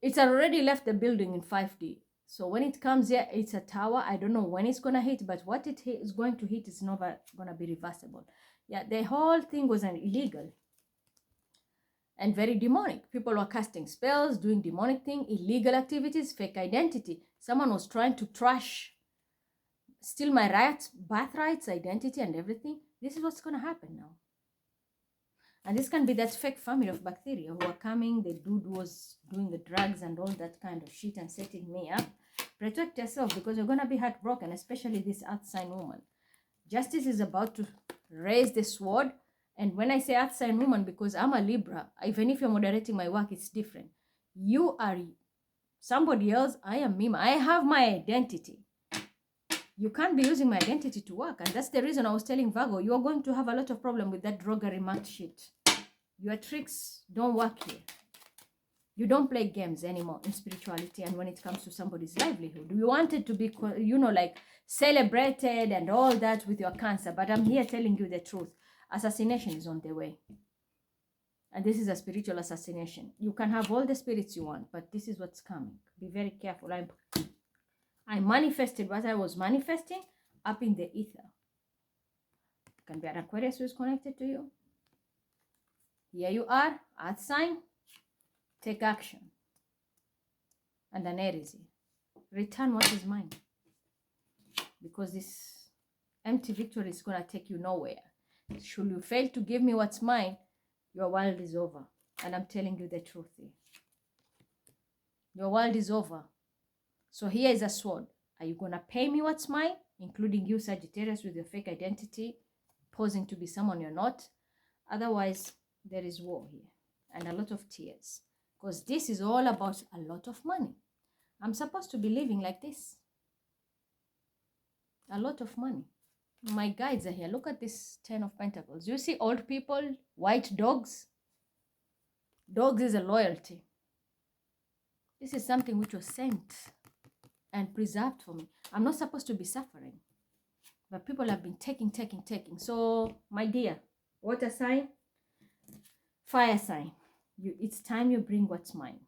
it's already left the building in 5D. So when it comes here, it's a tower. I don't know when it's going to hit, but what it is going to hit is never going to be reversible. Yeah, the whole thing was an illegal and very demonic. People were casting spells, doing demonic thing, illegal activities, fake identity. Someone was trying to trash, steal my rights, birthrights, identity, and everything. This is what's going to happen now. And this can be that fake family of bacteria who are coming. The dude was doing the drugs and all that kind of shit and setting me up. Protect yourself, because you're going to be heartbroken, especially this earth sign woman. Justice is about to raise the sword. And when I say earth sign woman, because I'm a Libra, even if you're moderating my work, it's different. You are somebody else. I am me. I have my identity. You can't be using my identity to work. And that's the reason I was telling Virgo, you're going to have a lot of problem with that druggery mark shit. Your tricks don't work here. You don't play games anymore in spirituality and when it comes to somebody's livelihood. You wanted to be, like celebrated and all that with your Cancer. But I'm here telling you the truth. Assassination is on the way. And this is a spiritual assassination. You can have all the spirits you want, but this is what's coming. Be very careful. I manifested what I was manifesting up in the ether. It can be an Aquarius who is connected to you. Here you are, earth sign. Take action. And an Aries. Return what is mine. Because this empty victory is going to take you nowhere. Should you fail to give me what's mine, your world is over. And I'm telling you the truth here. Your world is over. So here is a sword. Are you going to pay me what's mine? Including you, Sagittarius, with your fake identity, posing to be someone you're not. Otherwise, there is war here. And a lot of tears. Because this is all about a lot of money. I'm supposed to be living like this. A lot of money. My guides are here. Look at this 10 of Pentacles. You see old people, white dogs? Dogs is a loyalty. This is something which was sent and preserved for me. I'm not supposed to be suffering. But people have been taking. So, my dear, water sign, fire sign. It's time you bring what's mine.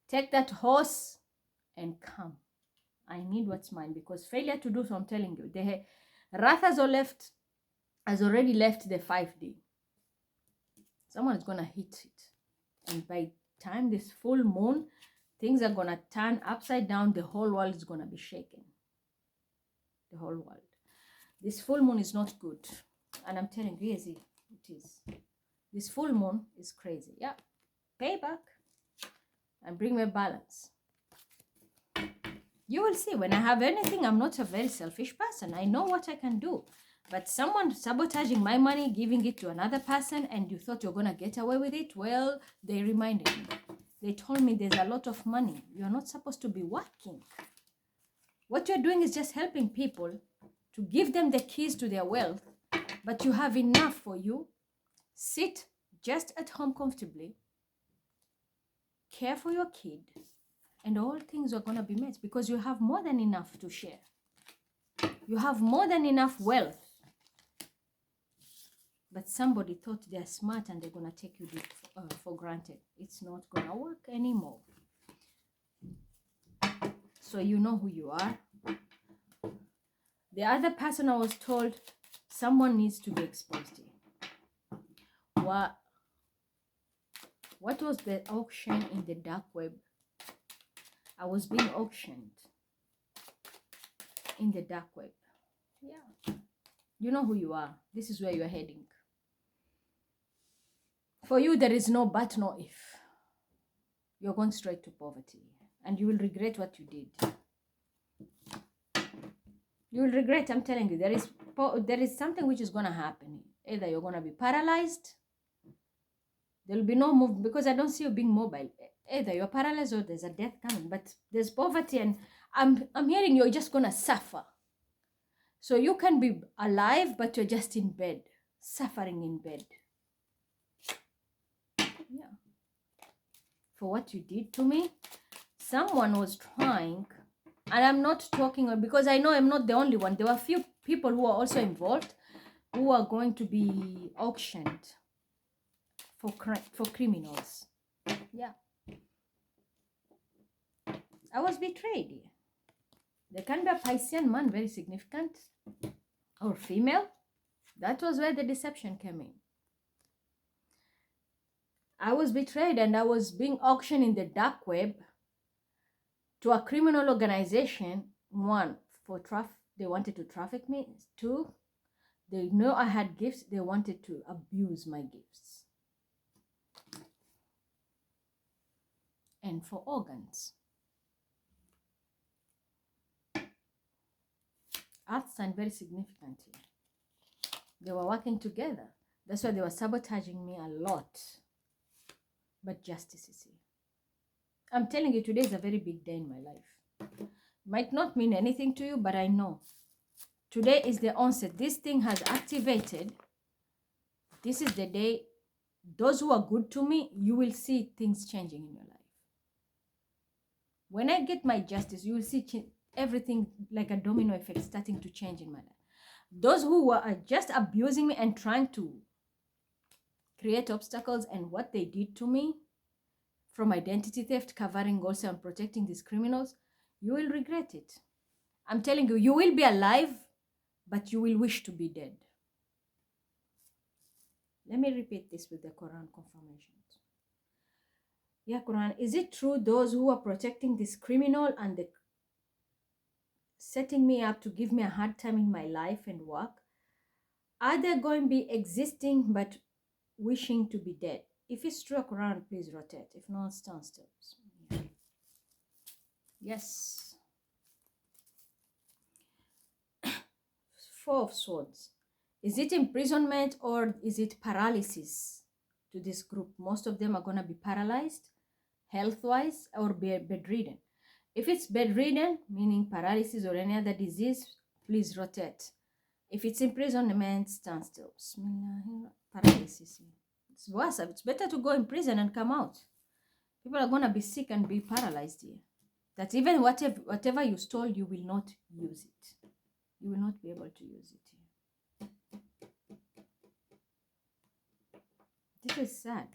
Take that horse and come. I need what's mine, because failure to do so, I'm telling you, Wrath has already left the 5D. Someone is going to hit it. And by the time this full moon, things are going to turn upside down. The whole world is going to be shaken. The whole world. This full moon is not good. And I'm telling you, yes, it is. This full moon is crazy. Yeah. Pay back. And bring me balance. You will see, when I have anything, I'm not a very selfish person. I know what I can do. But someone sabotaging my money, giving it to another person, and you thought you're going to get away with it, well, they reminded me. They told me there's a lot of money. You're not supposed to be working. What you're doing is just helping people to give them the keys to their wealth but you have enough for you. Sit just at home comfortably, care for your kid, and all things are going to be met because you have more than enough to share. You have more than enough wealth. But somebody thought they're smart and they're going to take you for granted. It's not going to work anymore. So you know who you are. The other person I was told, someone needs to be exposed here. What was the auction in the dark web? I was being auctioned in the dark web. Yeah. You know who you are. This is where you're heading. For you, there is no but, no if. You're going straight to poverty. And you will regret what you did. You will regret, I'm telling you. There is something which is going to happen. Either you're going to be paralyzed. There will be no movement because I don't see you being mobile. Either you're paralyzed or there's a death coming. But there's poverty and I'm hearing you're just going to suffer. So you can be alive, but you're just in bed. Suffering in bed. Yeah. For what you did to me, someone was trying, and I'm not talking because I know I'm not the only one. There were a few people who are also involved who are going to be auctioned for criminals. Yeah. I was betrayed. There can be a Piscean man, very significant, or female. That was where the deception came in. I was betrayed and I was being auctioned in the dark web to a criminal organization. One, they wanted to traffic me. Two, they know I had gifts. They wanted to abuse my gifts. And for organs. Earth sign very significant here. They were working together. That's why they were sabotaging me a lot. But justice is here. I'm telling you, today is a very big day in my life. Might not mean anything to you, but I know. Today is the onset. This thing has activated. This is the day. Those who are good to me, you will see things changing in your life. When I get my justice, you will see everything like a domino effect starting to change in my life. Those who were just abusing me and trying to create obstacles, and what they did to me, from identity theft, covering also and protecting these criminals, you will regret it. I'm telling you, you will be alive, but you will wish to be dead. Let me repeat this with the Quran confirmations. Yeah, Quran, is it true those who are protecting this criminal and setting me up to give me a hard time in my life and work, are they going to be existing but wishing to be dead? If it's true, Quran, please rotate. If not, stand still. Yes. Four of Swords. Is it imprisonment or is it paralysis to this group? Most of them are going to be paralyzed, health-wise, or bedridden. If it's bedridden, meaning paralysis or any other disease, please rotate. If it's imprisonment, stand still. Paralysis. It's worse. It's better to go in prison and come out. People are going to be sick and be paralyzed here. That even whatever you stole, you will not use it. You will not be able to use it here. This is sad.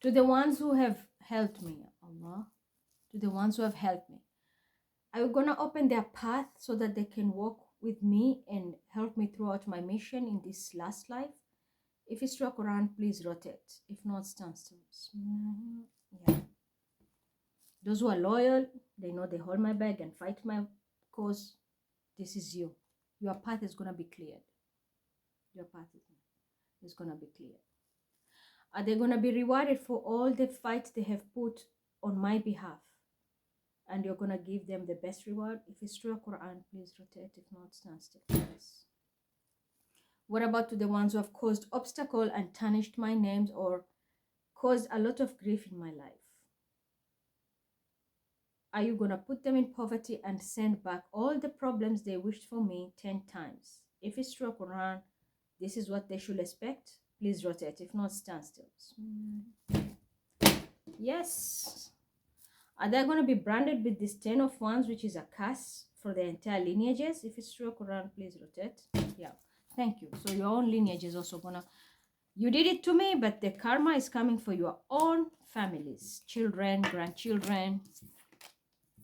To the ones who have helped me, Allah, to the ones who have helped me, I'm going to open their path so that they can walk with me and help me throughout my mission in this last life. If it's true, Quran, please rotate. If not, stand still. Yeah. Those who are loyal, they know they hold my back and fight my cause. This is you. Your path is going to be cleared. Your path is going to be cleared. Are they going to be rewarded for all the fight they have put on my behalf? And you're going to give them the best reward? If it's true, Quran, please rotate. If not, stand still. Yes. What about to the ones who have caused obstacle and tarnished my names or caused a lot of grief in my life? are you going to put them in poverty and send back all the problems they wished for me 10 times? If it's true Quran, this is what they should expect. Please rotate. If not, stand still. Yes. Are they going to be branded with this 10 of Wands, which is a curse for the entire lineages? If it's true Quran, please rotate. Yeah. Thank you. So your own lineage is also going to... You did it to me, but the karma is coming for your own families, children, grandchildren,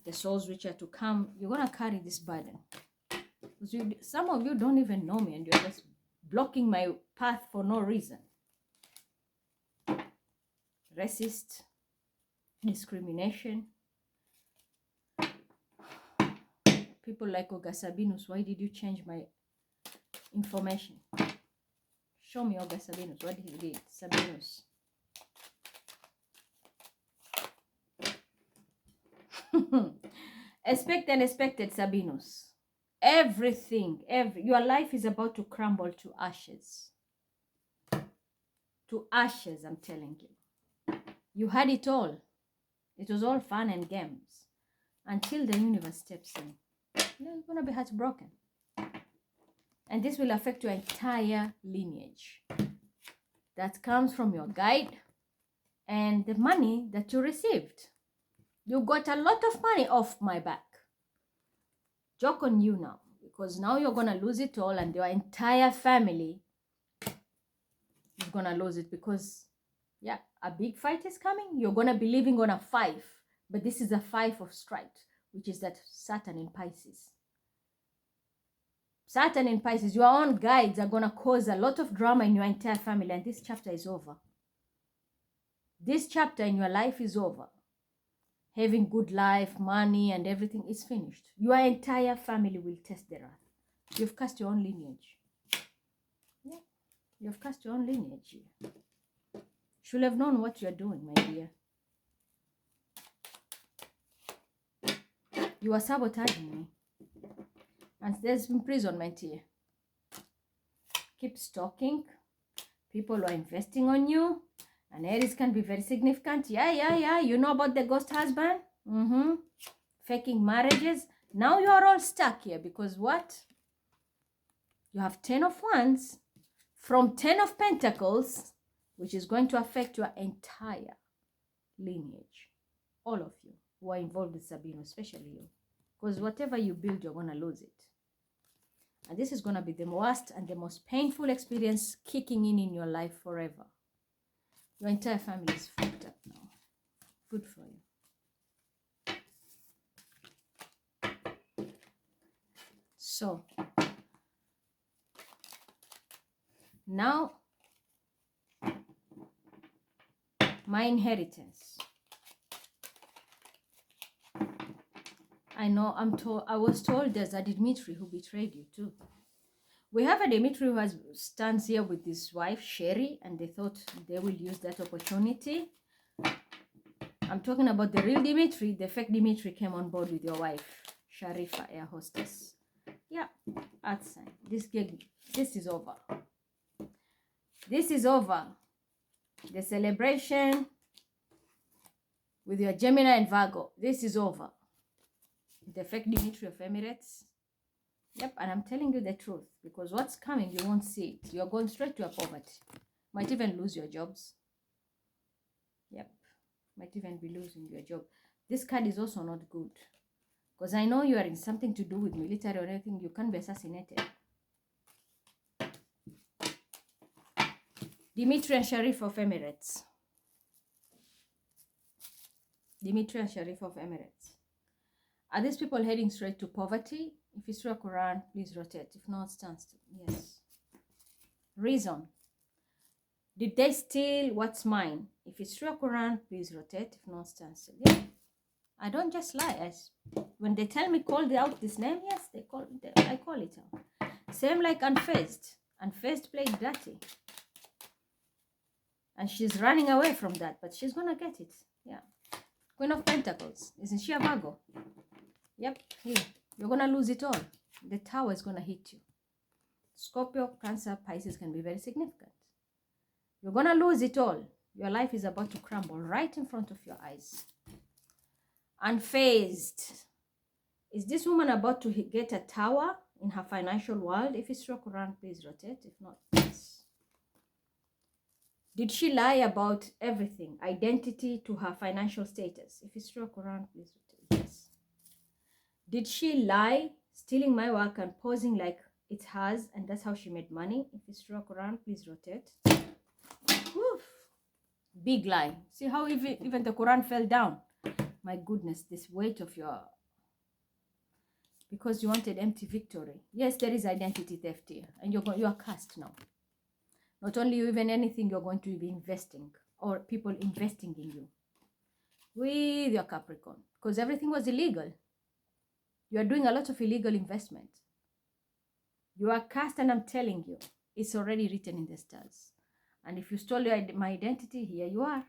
the souls which are to come. You're going to carry this burden. Some of you don't even know me and you're just blocking my path for no reason. Racist, discrimination. People like Olga Sabinus, why did you change my information? Show me Olga Sabinus, what he did. Sabinus. Expect and expected, Sabinus. Everything, your life is about to crumble to ashes. To ashes, I'm telling you. You had it all. It was all fun and games. Until the universe steps in. You're going to be heartbroken. And this will affect your entire lineage. That comes from your guide and the money that you received. You got a lot of money off my back. Joke on you now. Because now you're going to lose it all and your entire family is going to lose it. Because, yeah, a big fight is coming. You're going to be living on a 5. But this is a 5 of stripes, which is that Saturn in Pisces. Saturn in Pisces, your own guides are going to cause a lot of drama in your entire family. And this chapter is over. This chapter in your life is over. Having good life, money, and everything is finished. Your entire family will test the wrath. You've cast your own lineage. Yeah, you've cast your own lineage. Should have known what you're doing, my dear. You are sabotaging me. And there's imprisonment here. Keep stalking. People are investing on you. And Aries can be very significant. Yeah. You know about the ghost husband? Faking marriages. Now you are all stuck here. Because what? You have 10 of Wands from 10 of Pentacles, which is going to affect your entire lineage. All of you who are involved with Sabino, especially you. Because whatever you build, you're going to lose it. And this is going to be the worst and the most painful experience kicking in your life forever. Your entire family is fucked up now. Good for you. So, now, my inheritance. I know I was told there's a Dimitri who betrayed you too. We have a Dimitri who stands here with his wife, Sherry, and they thought they will use that opportunity. I'm talking about the real Dimitri. The fake Dimitri came on board with your wife, Sharifa, air hostess. Yeah, that's sign. This is over. This is over. The celebration with your Gemini and Virgo. This is over. The fake Dimitri of Emirates. Yep, and I'm telling you the truth. Because what's coming, you won't see it. You're going straight to a poverty. Might even lose your jobs. Yep. Might even be losing your job. This card is also not good. Because I know you are in something to do with military or anything. You can't be assassinated. Dimitri and Sharif of Emirates. Dimitri and Sharif of Emirates. Are these people heading straight to poverty? If it's through a Quran, please rotate. If not, stand still. Yes. Reason. Did they steal what's mine? If it's through a Quran, please rotate. If not, stand still. Yeah. I don't just lie. When they tell me call out this name, yes, I call it out. Same like Unfazed. Unfazed played dirty. And she's running away from that, but she's going to get it. Yeah. Queen of Pentacles. Isn't she a Virgo? Yep. Here. You're going to lose it all. The tower is going to hit you. Scorpio, Cancer, Pisces can be very significant. You're going to lose it all. Your life is about to crumble right in front of your eyes. unfazed. Is this woman about to get a tower in her financial world? If it's true, Quran, please rotate. If not, yes. Did she lie about everything? Identity to her financial status? If it's true, Quran, please rotate. Yes. Did she lie, stealing my work and posing like it has, and that's how she made money? If it's true, Quran, please rotate. Woof. Big lie. See how even the Quran fell down? My goodness, this weight of your... Because you wanted empty victory. Yes, there is identity theft here, and you are cursed now. Not only you, even anything you're going to be investing, or people investing in you with your Capricorn, because everything was illegal. You are doing a lot of illegal investment. You are cursed, and I'm telling you, it's already written in the stars. And if you stole my identity, here you are.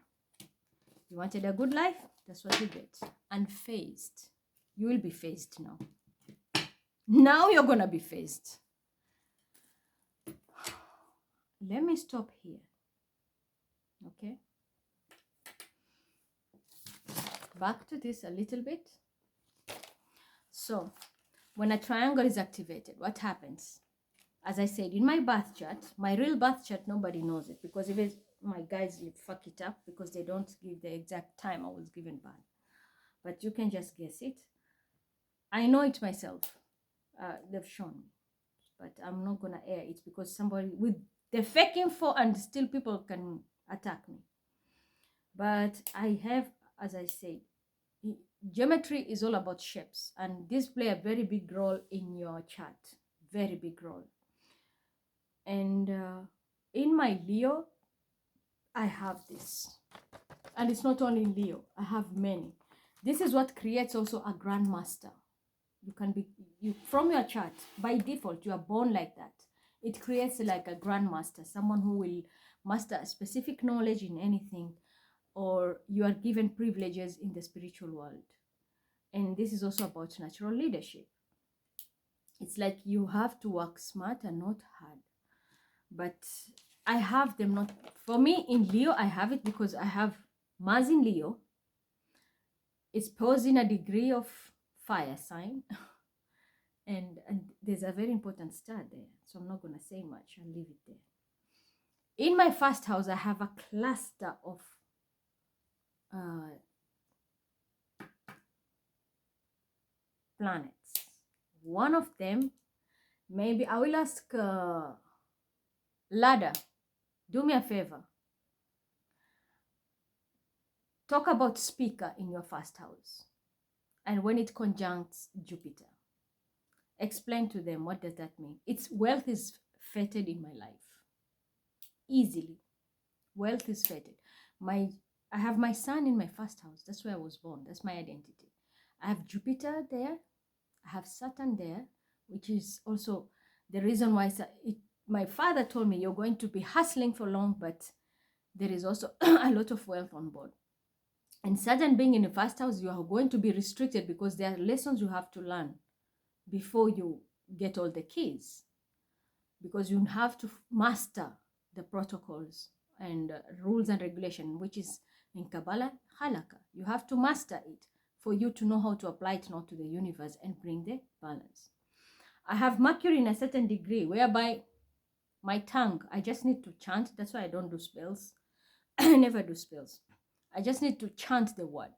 You wanted a good life? That's what you get. Unfazed. You will be phased now. Now you're going to be phased. Let me stop here. Okay? Back to this a little bit. So, when a triangle is activated, what happens? As I said, in my birth chart, my real birth chart, nobody knows it. Because if it's, my guys fuck it up because they don't give the exact time I was given birth. But you can just guess it. I know it myself. They've shown me. But I'm not going to air it because somebody with the fake info and still people can attack me. But I have, as I said, geometry is all about shapes. And this play a very big role in your chart. Very big role. And in my Leo, I have this. And it's not only in Leo. I have many. This is what creates also a grandmaster. You can be, from your chart, by default, you are born like that. It creates like a grandmaster, someone who will master a specific knowledge in anything, or you are given privileges in the spiritual world. And this is also about natural leadership. It's like you have to work smart and not hard. But I have them not, for me in Leo, I have it because I have Mars in Leo. It's posing a degree of fire sign. and there's a very important star there. So I'm not going to say much. I'll leave it there. In my first house, I have a cluster of planets. One of them, maybe I will ask Lada, do me a favor. Talk about speaker in your first house. And when it conjuncts Jupiter. Explain to them what does that mean. It's wealth is fated in my life. Easily. Wealth is fated. I have my sun in my first house. That's where I was born. That's my identity. I have Jupiter there. I have Saturn there, which is also the reason why my father told me you're going to be hustling for long, but there is also a lot of wealth on board. And Saturn being in the first house, you are going to be restricted because there are lessons you have to learn before you get all the keys. Because you have to master the protocols and rules and regulation, which is in Kabbalah, halakha. You have to master it for you to know how to apply it now to the universe and bring the balance. I have Mercury in a certain degree, whereby my tongue, I just need to chant. That's why I don't do spells. I never do spells. I just need to chant the word.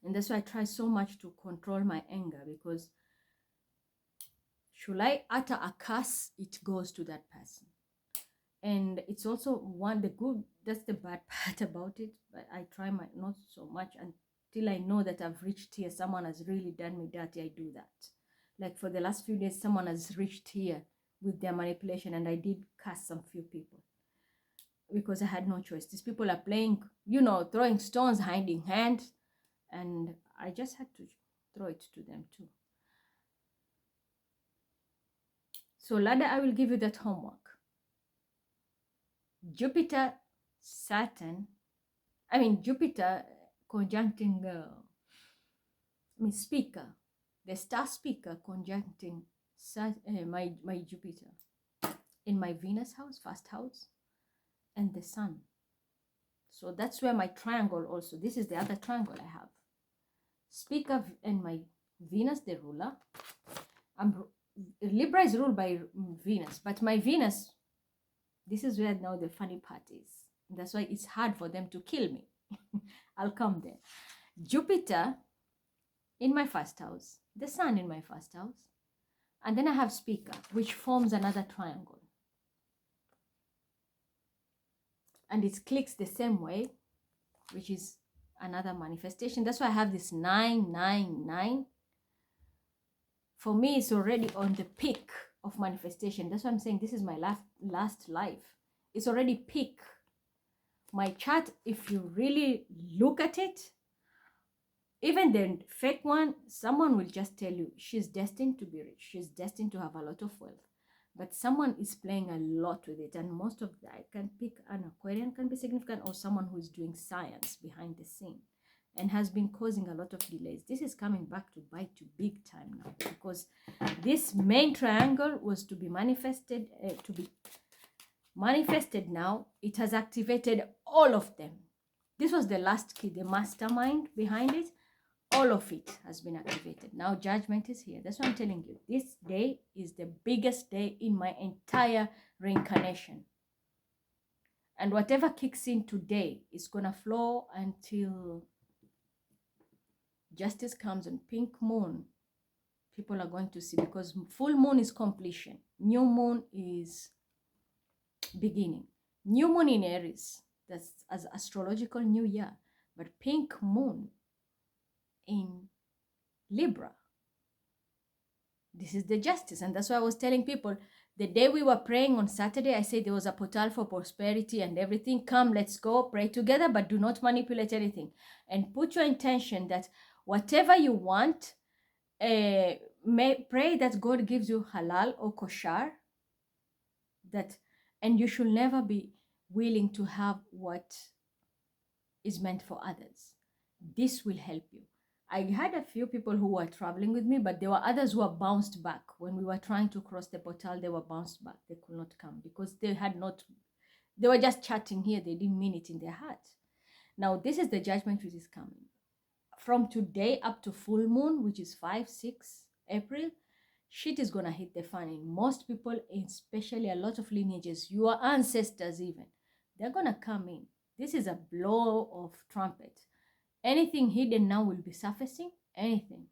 And that's why I try so much to control my anger, because should I utter a curse, it goes to that person. And it's also that's the bad part about it. But I try not so much until I know that I've reached here. Someone has really done me dirty. I do that. Like for the last few days, someone has reached here with their manipulation, and I did curse some few people. Because I had no choice. These people are playing, throwing stones, hiding hands. And I just had to throw it to them too. So Lada, I will give you that homework. Jupiter conjuncting, speaker. The star speaker conjuncting my Jupiter. In my Venus house, first house. And the sun. So that's where my triangle also, this is the other triangle I have. Speaker and my Venus, the ruler. Libra is ruled by Venus, but my Venus, this is where now the funny part is. That's why it's hard for them to kill me. I'll come there. Jupiter in my first house, the sun in my first house, and then I have speaker, which forms another triangle. And it clicks the same way, which is another manifestation. That's why I have this 999. For me, it's already on the peak of manifestation. That's why I'm saying this is my last life. It's already peak. My chart, if you really look at it, even the fake one, someone will just tell you she's destined to be rich. She's destined to have a lot of wealth. But someone is playing a lot with it. And most of that, I can pick an Aquarian can be significant, or someone who is doing science behind the scene and has been causing a lot of delays. This is coming back to bite you big time now, because this main triangle was to be manifested, now. It has activated all of them. This was the last key, the mastermind behind it. All of it has been activated. Now judgment is here. That's what I'm telling you. This day is the biggest day in my entire reincarnation. And whatever kicks in today is going to flow until justice comes on pink moon. People are going to see, because full moon is completion. New moon is beginning. New moon in Aries, that's as astrological new year. But pink moon in Libra, this is the justice. And that's why I was telling people, the day we were praying on Saturday, I said there was a portal for prosperity and everything. Come, let's go pray together, but do not manipulate anything. And put your intention that whatever you want, pray that God gives you halal or kosher, and you should never be willing to have what is meant for others. This will help you. I had a few people who were traveling with me, but there were others who were bounced back. When we were trying to cross the portal, they were bounced back. They could not come because they were just chatting here. They didn't mean it in their heart. Now, this is the judgment which is coming. From today up to full moon, which is 5-6 April, shit is going to hit the fan in most people, especially a lot of lineages, your ancestors even. They're going to come in. This is a blow of trumpet. Anything hidden now will be surfacing. Anything.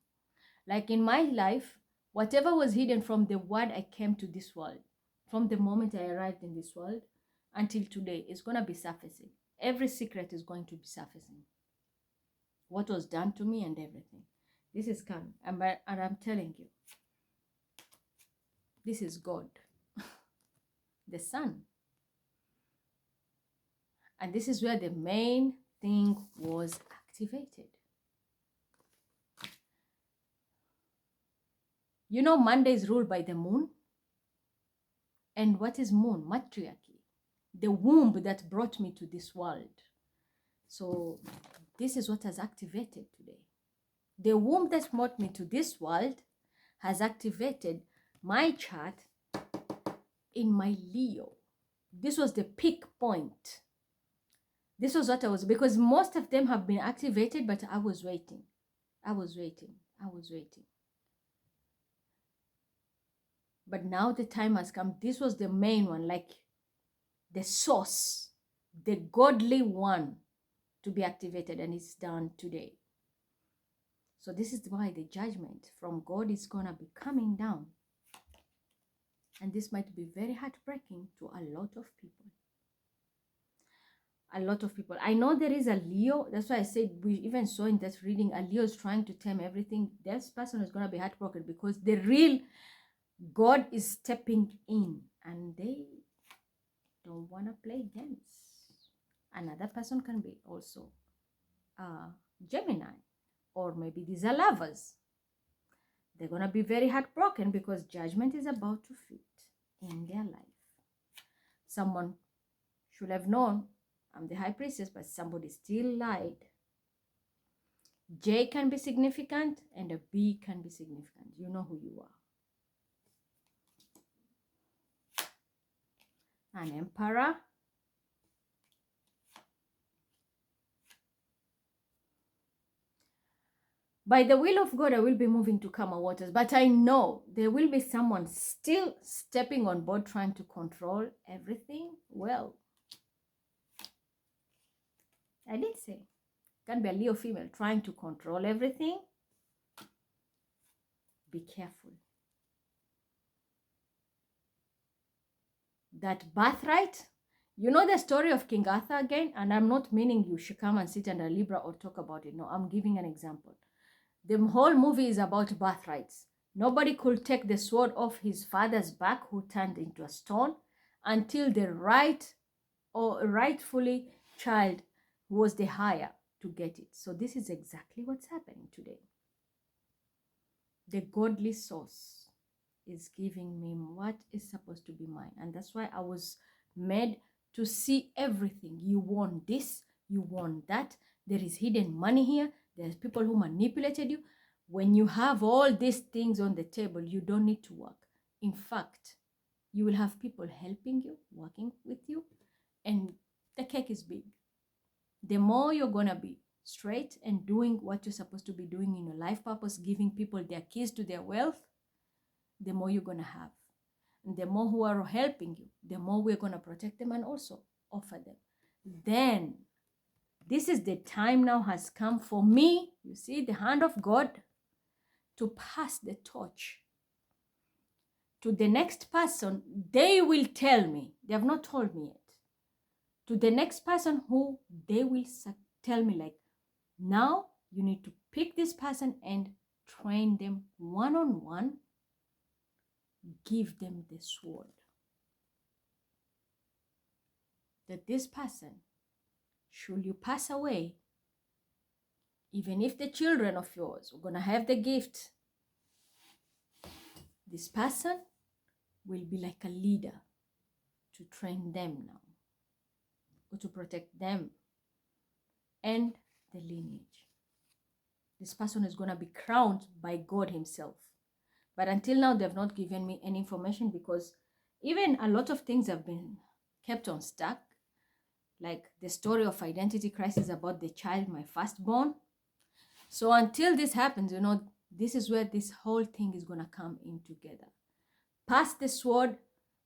Like in my life, whatever was hidden from the word I came to this world, from the moment I arrived in this world until today, is going to be surfacing. Every secret is going to be surfacing. What was done to me and everything. This is coming. And I'm telling you, this is God, the sun. And this is where the main thing was activated. You know, Monday is ruled by the moon. And what is moon? Matriarchy. The womb that brought me to this world. So this is what has activated today. The womb that brought me to this world has activated my chart in my Leo. This was the peak point. This was what I was, because most of them have been activated, but I was waiting. But now the time has come. This was the main one, like the source, the godly one to be activated, and it's done today. So this is why the judgment from God is going to be coming down. And this might be very heartbreaking to a lot of people. A lot of people. I know there is a Leo. That's why I said, we even saw in that reading, a Leo is trying to tame everything. This person is going to be heartbroken because the real God is stepping in and they don't want to play games. Another person can be also Gemini, or maybe these are lovers. They're going to be very heartbroken because judgment is about to fit in their life. Someone should have known I'm the high priestess, but somebody still lied. J can be significant and a B can be significant. You know who you are. An emperor. By the will of God, I will be moving to calmer waters, but I know there will be someone still stepping on board trying to control everything. Well, I did say, can be a Leo female trying to control everything. Be careful. That birthright, you know the story of King Arthur again, and I'm not meaning you should come and sit under Libra or talk about it. No, I'm giving an example. The whole movie is about birthrights. Nobody could take the sword off his father's back, who turned into a stone, until the rightfully child was the higher to get it. So this is exactly what's happening today. The godly source is giving me what is supposed to be mine. And that's why I was made to see everything. You want this, you want that. There is hidden money here. There's people who manipulated you. When you have all these things on the table, you don't need to work. In fact, you will have people helping you, working with you, and the cake is big. The more you're going to be straight and doing what you're supposed to be doing in your life purpose, giving people their keys to their wealth, the more you're going to have. And the more who are helping you, the more we're going to protect them and also offer them. Then, this is the time now has come for me, you see, the hand of God, to pass the torch to the next person. They will tell me, they have not told me yet, to the next person who they will tell me, like, now you need to pick this person and train them one-on-one. Give them the sword. That this person, should you pass away, even if the children of yours are going to have the gift, this person will be like a leader to train them now, or to protect them and the lineage. This person is going to be crowned by God himself. But until now, they've not given me any information, because even a lot of things have been kept on stuck. Like the story of identity crisis about the child, my firstborn. So until this happens, you know, this is where this whole thing is going to come in together. Pass the sword,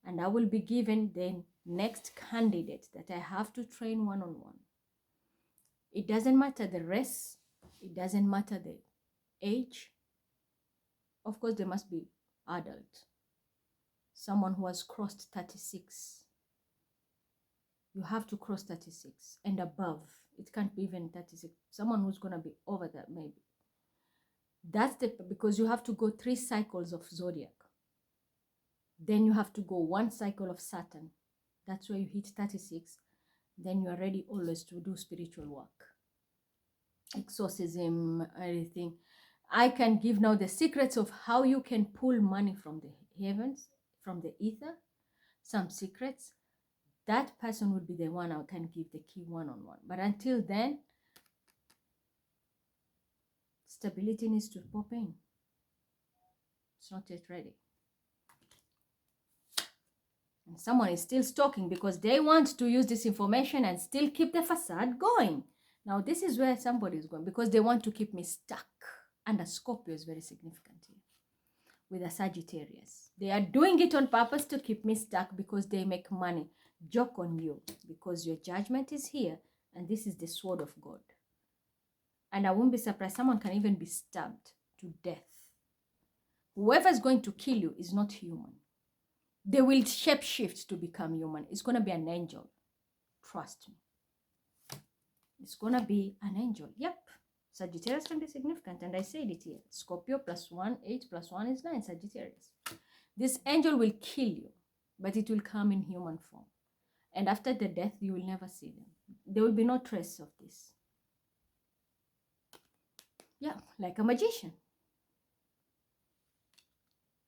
and I will be given the next candidate that I have to train one-on-one. It doesn't matter the race. It doesn't matter the age. Of course, they must be adult. Someone who has crossed 36. You have to cross 36 and above. It can't be even 36. Someone who's going to be over that, maybe. That's because you have to go 3 cycles of zodiac. Then you have to go 1 cycle of Saturn. That's where you hit 36. Then you are ready always to do spiritual work. Exorcism, everything. I can give now the secrets of how you can pull money from the heavens, from the ether. Some secrets. That person would be the one I can give the key one-on-one. But until then, stability needs to pop in. It's not yet ready. And someone is still stalking because they want to use this information and still keep the facade going. Now, this is where somebody is going, because they want to keep me stuck. And a Scorpio is very significant here with a Sagittarius. They are doing it on purpose to keep me stuck because they make money. Joke on you, because your judgment is here, and this is the sword of God. And I won't be surprised, someone can even be stabbed to death. Whoever is going to kill you is not human. They will shapeshift to become human. It's going to be an angel. Trust me. It's going to be an angel. Yep. Sagittarius can be significant, and I said it here. Scorpio +1, 8 + 1 is 9, Sagittarius. This angel will kill you, but it will come in human form. And after the death, you will never see them. There will be no trace of this. Yeah, like a magician.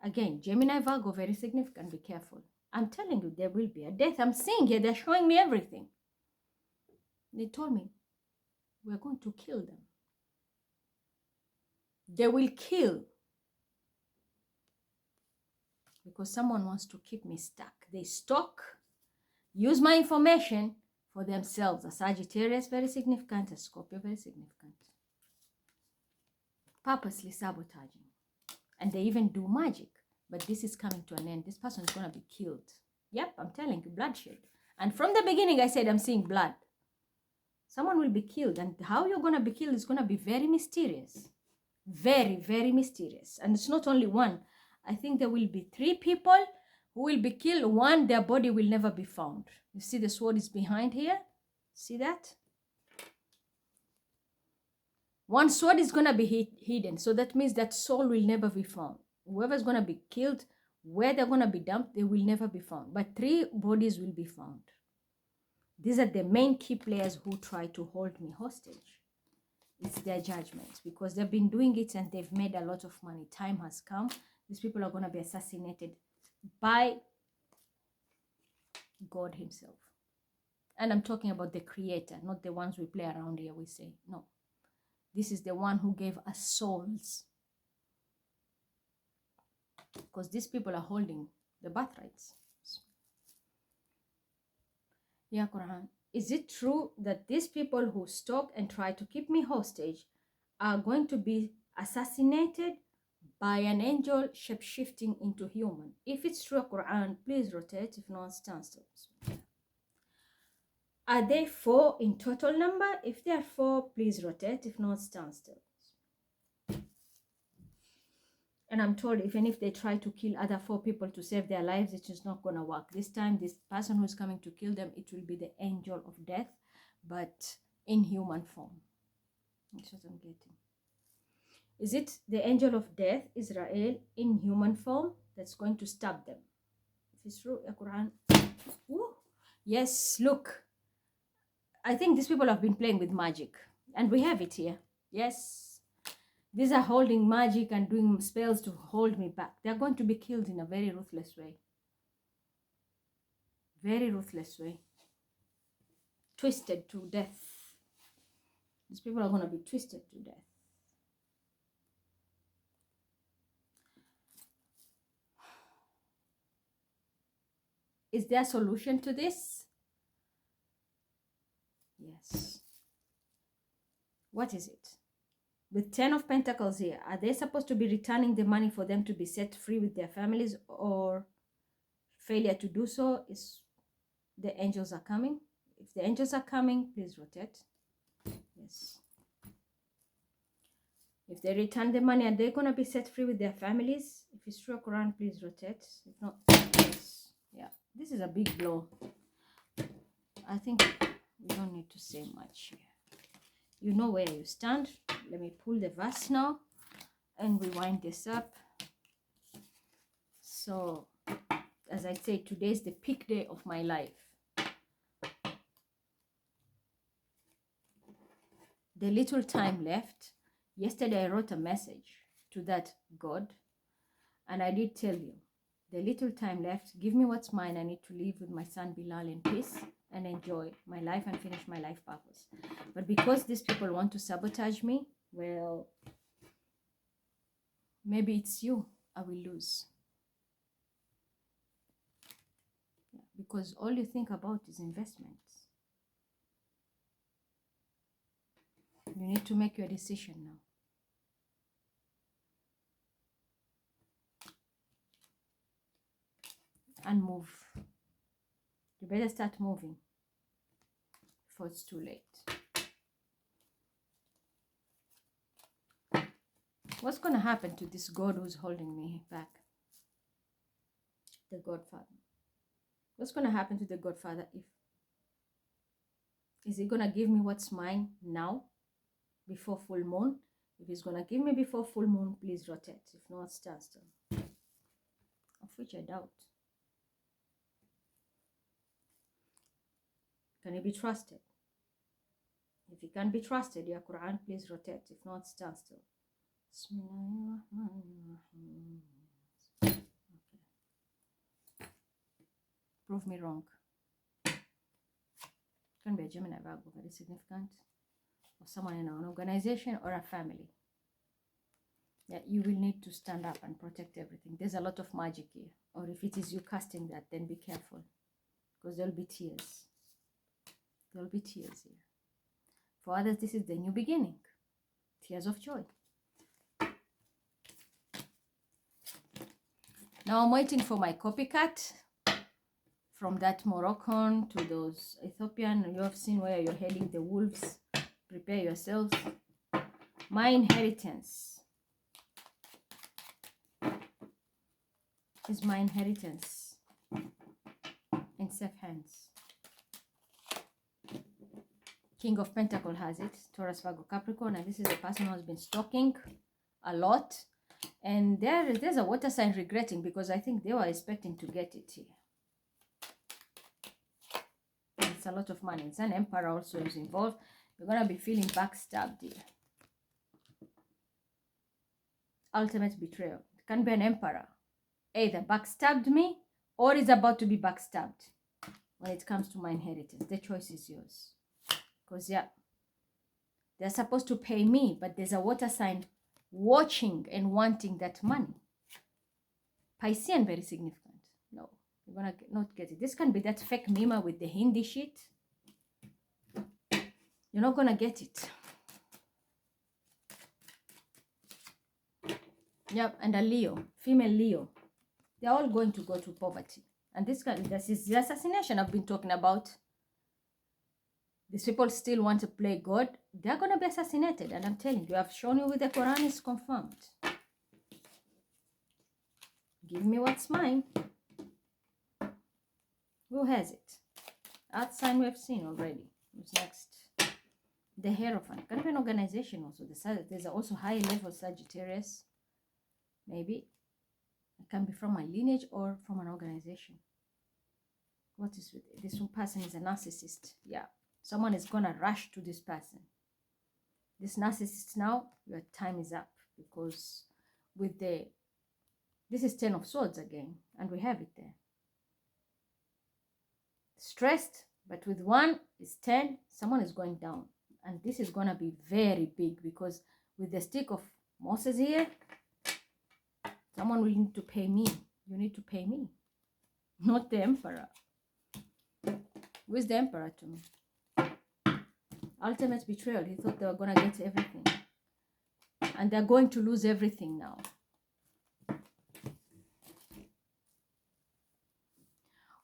Again, Gemini, Virgo, very significant. Be careful. I'm telling you, there will be a death. I'm seeing here, they're showing me everything. They told me, we're going to kill them. They will kill. Because someone wants to keep me stuck. They stalk, use my information for themselves. A Sagittarius, very significant. A Scorpio, very significant. purposely sabotaging. And they even do magic. But this is coming to an end. This person is going to be killed. Yep, I'm telling you, bloodshed. And from the beginning, I said I'm seeing blood. Someone will be killed. And how you're going to be killed is going to be very mysterious. Very, very mysterious. And it's not only one. I think there will be 3 people who will be killed. One, their body will never be found. You see the sword is behind here? See that? One sword is going to be hidden. So that means that soul will never be found. Whoever's going to be killed, where they're going to be dumped, they will never be found. But 3 bodies will be found. These are the main key players who try to hold me hostage. It's their judgment because they've been doing it and they've made a lot of money. Time has come. These people are going to be assassinated by God himself. And I'm talking about the creator, not the ones we play around here, we say. No. This is the one who gave us souls. Because these people are holding the birthrights. Yeah, Quran. Is it true that these people who stalk and try to keep me hostage are going to be assassinated by an angel shape-shifting into human? If it's true, Quran, please rotate. If not, stand still. Are they 4 in total number? If they are 4, please rotate. If not, stand still. And I'm told even if they try to kill other 4 people to save their lives, it is not going to work. This time, this person who's coming to kill them, it will be the angel of death, but in human form. That's what I'm getting. Is it the angel of death, Israel, in human form, that's going to stab them? If it's true, Quran. Ooh. Yes, look. I think these people have been playing with magic. And we have it here. Yes. These are holding magic and doing spells to hold me back. They're going to be killed in a very ruthless way. Very ruthless way. Twisted to death. These people are going to be twisted to death. Is there a solution to this? Yes. What is it? With 10 of Pentacles here, are they supposed to be returning the money for them to be set free with their families, or failure to do so is the angels are coming? If the angels are coming, please rotate. Yes. If they return the money, are they going to be set free with their families? If it's true, Quran, please rotate. If not, yes. Yeah, this is a big blow. I think we don't need to say much here. You know where you stand. Let me pull the verse now and we wind this up. So, as I say, today is the peak day of my life. The little time left. Yesterday I wrote a message to that God, and I did tell you, the little time left, give me what's mine. I need to live with my son Bilal in peace and enjoy my life and finish my life purpose. But because these people want to sabotage me, well, maybe it's you I will lose. Yeah, because all you think about is investments. You need to make your decision now. And move. You better start moving before it's too late. What's going to happen to this God who's holding me back? The Godfather. What's going to happen to the Godfather if? Is he going to give me what's mine now? Before full moon? If he's going to give me before full moon, please rotate. If not, stand still. Of which I doubt. Can he be trusted? If he can be trusted, Ya Quran, please rotate. If not, stand still. Okay. Prove me wrong. Can be a Gemini Virgo, very significant. Or someone in an organization or a family. Yeah, you will need to stand up and protect everything. There's a lot of magic here. Or if it is you casting that, then be careful. Because there will be tears. There will be tears here. For others, this is the new beginning. Tears of joy. Now I'm waiting for my copycat. From that Moroccan to those Ethiopian, you have seen where you're heading, the wolves. Prepare yourselves. My inheritance is my inheritance in safe hands. King of Pentacle has it, Taurus, Virgo, Capricorn, and this is the person who has been stalking a lot. And there's a water sign regretting, because I think they were expecting to get it here. It's a lot of money. It's an emperor also is involved. You're going to be feeling backstabbed here. Ultimate betrayal. It can be an emperor. Either backstabbed me or is about to be backstabbed when it comes to my inheritance. The choice is yours. Because, yeah, they're supposed to pay me, but there's a water sign watching and wanting that money. Piscean, very significant. No, you're going to not get it. This can be that fake Mima with the Hindi shit. You're not going to get it. Yep, and a Leo, female Leo. They're all going to go to poverty. And this is the assassination I've been talking about. These people still want to play God. They're going to be assassinated. And I'm telling you, I've shown you with the Quran, it's confirmed. Give me what's mine. Who has it? That sign we've seen already. Who's next? The Hierophant. Kind of an organization also. There's also high level Sagittarius. Maybe. It can be from my lineage or from an organization. What is with it? This one person is a narcissist. Yeah. Someone is going to rush to this person. This narcissist now, your time is up. Because with the... This is 10 of Swords again. And we have it there. Stressed. But with 1 is 10. Someone is going down. And this is going to be very big. Because with the stick of Moses here... Someone will need to pay me. You need to pay me. Not the emperor. Who is the emperor to me? Ultimate betrayal. He thought they were going to get everything. And they're going to lose everything now.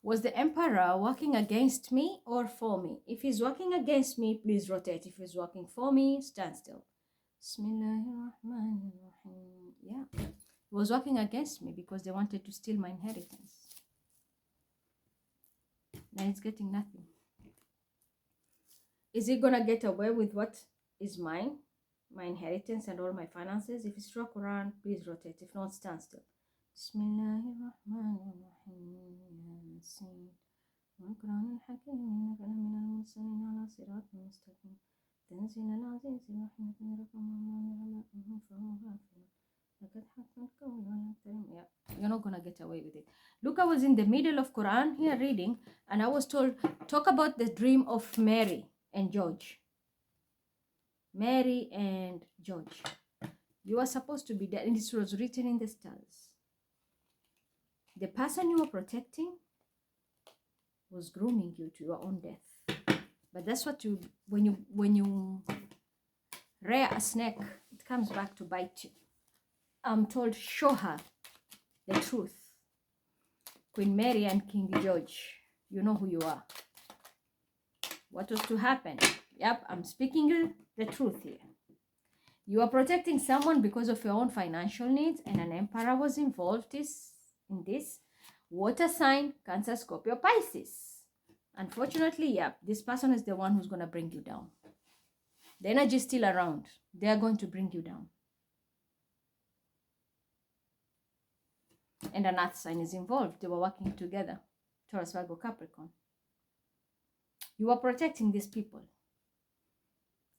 Was the emperor working against me or for me? If he's working against me, please rotate. If he's working for me, stand still. Bismillahirrahmanirrahim. Yeah. He was working against me because they wanted to steal my inheritance. Now it's getting nothing. Is he going to get away with what is mine? My inheritance and all my finances? If it's Surah Quran, please rotate. If not, stand still. Bismillahirrahmanirrahim. Yeah, you're not gonna get away with it. Look, I was in the middle of Quran here reading, and I was told, talk about the dream of Mary and George. Mary and George. You are supposed to be dead, and this was written in the stars. The person you were protecting was grooming you to your own death. But that's what you, when you rear a snake, it comes back to bite you. I'm told, show her the truth. Queen Mary and King George, you know who you are. What was to happen? Yep, I'm speaking the truth here. You are protecting someone because of your own financial needs, and an emperor was involved in this. Water sign, Cancer, Scorpio, Pisces. Unfortunately, yeah, this person is the one who's going to bring you down. The energy is still around. They are going to bring you down. And an earth sign is involved. They were working together. Taurus, Virgo, Capricorn. You are protecting these people.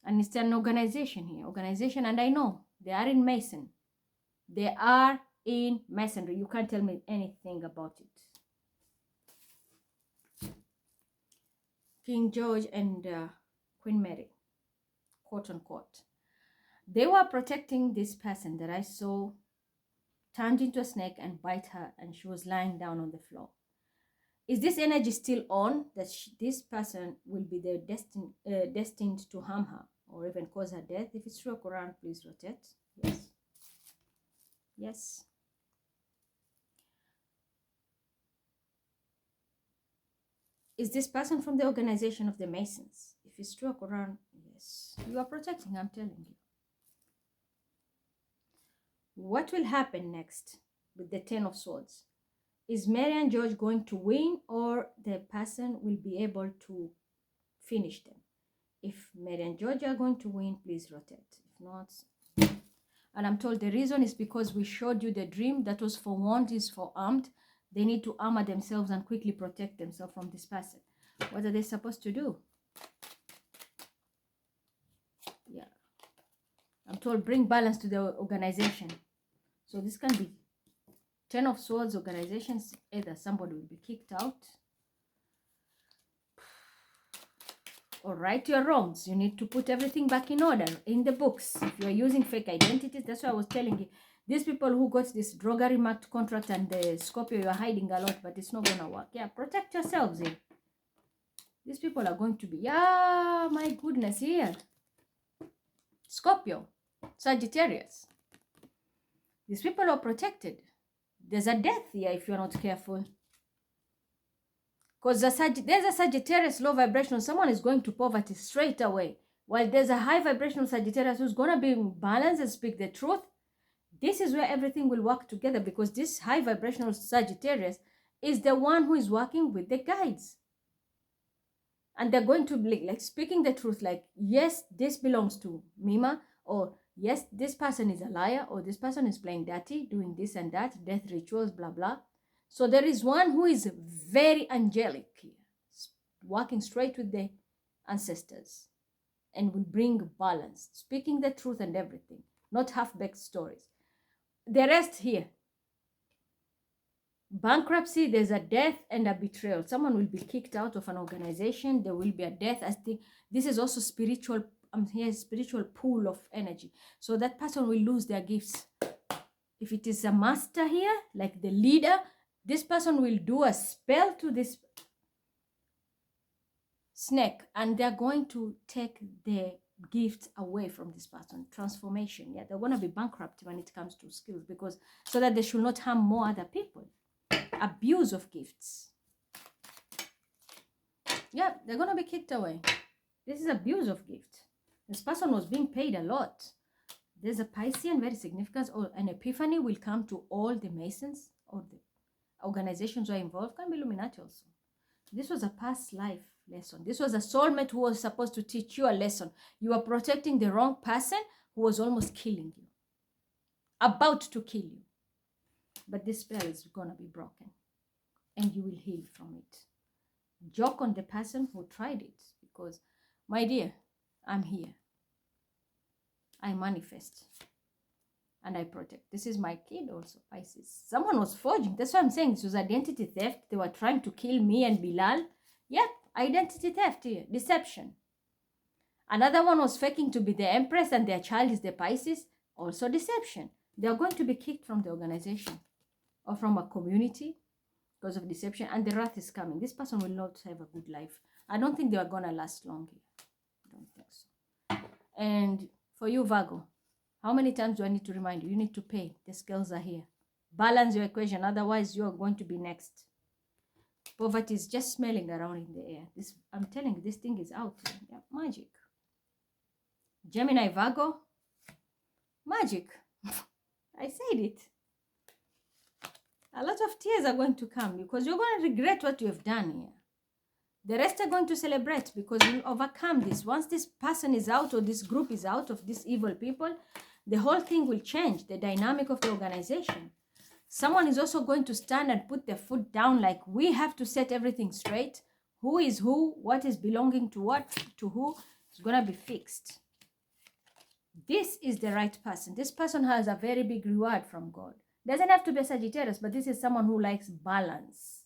And it's an organization here. Organization, and I know they are in Mason. They are in Masonry. You can't tell me anything about it. King George and Queen Mary, quote unquote. They were protecting this person that I saw turned into a snake and bite her, and she was lying down on the floor. Is this energy still on, that this person will be destined to harm her or even cause her death? If it's true, Quran, please rotate. Yes. Yes. Is this person from the organization of the Masons? If it's true, Quran, yes. You are protecting, I'm telling you. What will happen next with the Ten of Swords? Is Mary and George going to win, or the person will be able to finish them? If Mary and George are going to win, please rotate. If not, and I'm told the reason is because we showed you the dream that was for wound is for armed. They need to armor themselves and quickly protect themselves from this person. What are they supposed to do? Yeah. I'm told bring balance to the organization. So this can be Ten of Swords organizations. Either somebody will be kicked out, or right your wrongs. You need to put everything back in order in the books. If you are using fake identities, that's why I was telling you. These people who got this druggery marked contract and the Scorpio, you are hiding a lot, but it's not going to work. Yeah, protect yourselves here. These people are going to be, yeah, my goodness, here. Scorpio, Sagittarius. These people are protected. There's a death here if you're not careful. Because there's a Sagittarius low vibration. Someone is going to poverty straight away. While there's a high vibrational Sagittarius who's going to be in balance and speak the truth. This is where everything will work together, because this high vibrational Sagittarius is the one who is working with the guides. And they're going to be like speaking the truth, like, yes, this belongs to Mima, or yes, this person is a liar, or this person is playing dirty, doing this and that, death rituals, blah, blah. So there is one who is very angelic here, working straight with the ancestors, and will bring balance, speaking the truth and everything, not half-baked stories. The rest here, bankruptcy, there's a death and a betrayal. Someone will be kicked out of an organization. There will be a death. I think this is also spiritual. Here, spiritual pool of energy. So that person will lose their gifts. If it is a master here, like the leader, this person will do a spell to this snake, and they're going to take the gifts away from this person. Transformation. Yeah, they're going to be bankrupt when it comes to skills, because so that they should not harm more other people. Abuse of gifts. Yeah, they're going to be kicked away. This is abuse of gift. This person was being paid a lot. There's a Piscean, very significant, or an epiphany will come to all the Masons or the organizations who are involved. Can be Illuminati also. This was a past life lesson. This was a soulmate who was supposed to teach you a lesson. You are protecting the wrong person who was almost killing you. About to kill you. But this spell is going to be broken. And you will heal from it. Joke on the person who tried it. Because, my dear, I'm here. I manifest. And I protect. This is my kid also, Pisces. Someone was forging. That's what I'm saying. This was identity theft. They were trying to kill me and Bilal. Yep, identity theft here. Deception. Another one was faking to be the Empress and their child is the Pisces. Also deception. They are going to be kicked from the organization or from a community because of deception. And the wrath is coming. This person will not have a good life. I don't think they are going to last long here. I don't think so. And for you, Virgo, how many times do I need to remind you? You need to pay. The scales are here. Balance your equation. Otherwise, you are going to be next. Poverty is just smelling around in the air. This, I'm telling you, this thing is out. Yeah, magic. Gemini, Virgo. Magic. I said it. A lot of tears are going to come because you're going to regret what you have done here. The rest are going to celebrate because you'll overcome this. Once this person is out or this group is out of these evil people, the whole thing will change, the dynamic of the organization. Someone is also going to stand and put their foot down like we have to set everything straight. Who is who? What is belonging to what? To who? It's going to be fixed. This is the right person. This person has a very big reward from God. Doesn't have to be a Sagittarius, but this is someone who likes balance.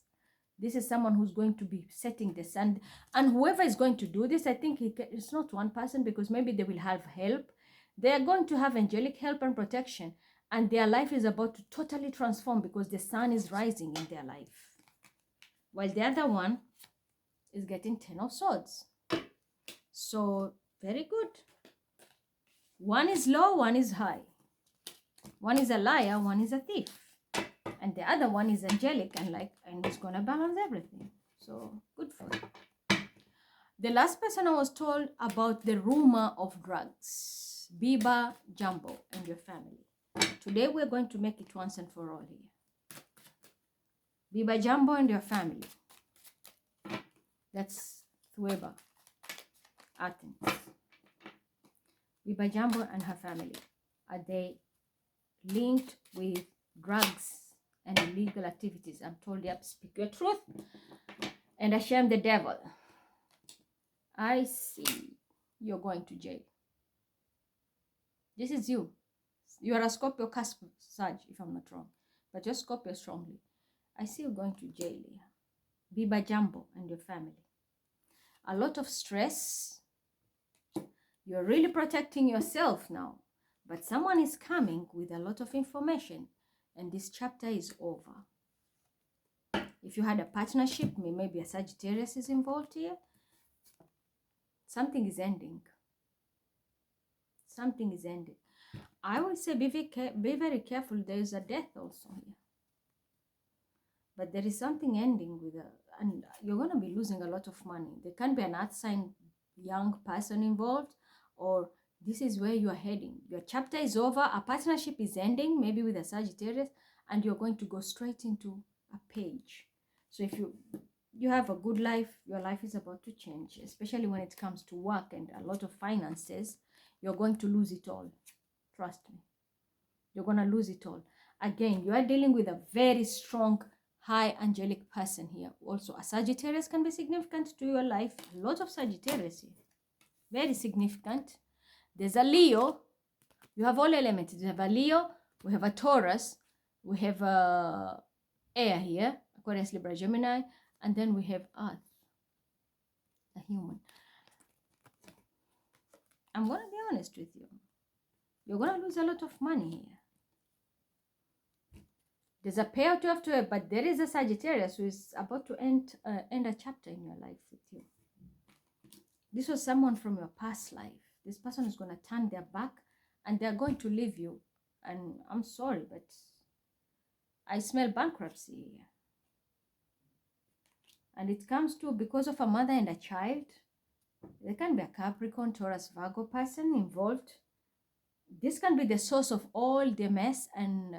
This is someone who's going to be setting the sun. And whoever is going to do this, I think it's not one person because maybe they will have help. They are going to have angelic help and protection. And their life is about to totally transform because the sun is rising in their life. While the other one is getting 10 of Swords. So, very good. One is low, one is high. One is a liar, one is a thief. And the other one is angelic and is going to balance everything. So, good for you. The last person I was told about the rumor of drugs, Biba Jumbo and your family. Today we're going to make it once and for all here. Biba Jumbo and your family. That's Thueba, Athens. Biba Jumbo and her family. Are they linked with drugs and illegal activities? I'm told, yep, speak your truth and shame the devil. I see you're going to jail. This is you. You are a Scorpio cusp, Sag, if I'm not wrong. But just Scorpio strongly. I see you going to jail here. Biba Jumbo and your family. A lot of stress. You're really protecting yourself now. But someone is coming with a lot of information. And this chapter is over. If you had a partnership, maybe a Sagittarius is involved here. Something is ending. Something is ending. I would say be very careful. There is a death also here. But there is something ending with and you're going to be losing a lot of money. There can be an earth sign young person involved, or this is where you are heading. Your chapter is over. A partnership is ending, maybe with a Sagittarius, and you're going to go straight into a page. So if you have a good life, your life is about to change, especially when it comes to work and a lot of finances. You're going to lose it all. Trust me. You're going to lose it all. Again, you are dealing with a very strong, high angelic person here. Also, a Sagittarius can be significant to your life. A lot of Sagittarius here. Very significant. There's a Leo. You have all elements. You have a Leo. We have a Taurus. We have a air here. Aquarius, Libra, Gemini. And then we have Earth. A human. I'm going to be honest with you. You're going to lose a lot of money here. There's a payout you have to have, but there is a Sagittarius who is about to end a chapter in your life with you. This was someone from your past life. This person is going to turn their back and they're going to leave you. And I'm sorry, but I smell bankruptcy here. And it comes to because of a mother and a child. There can be a Capricorn, Taurus, Virgo person involved. This can be the source of all the mess and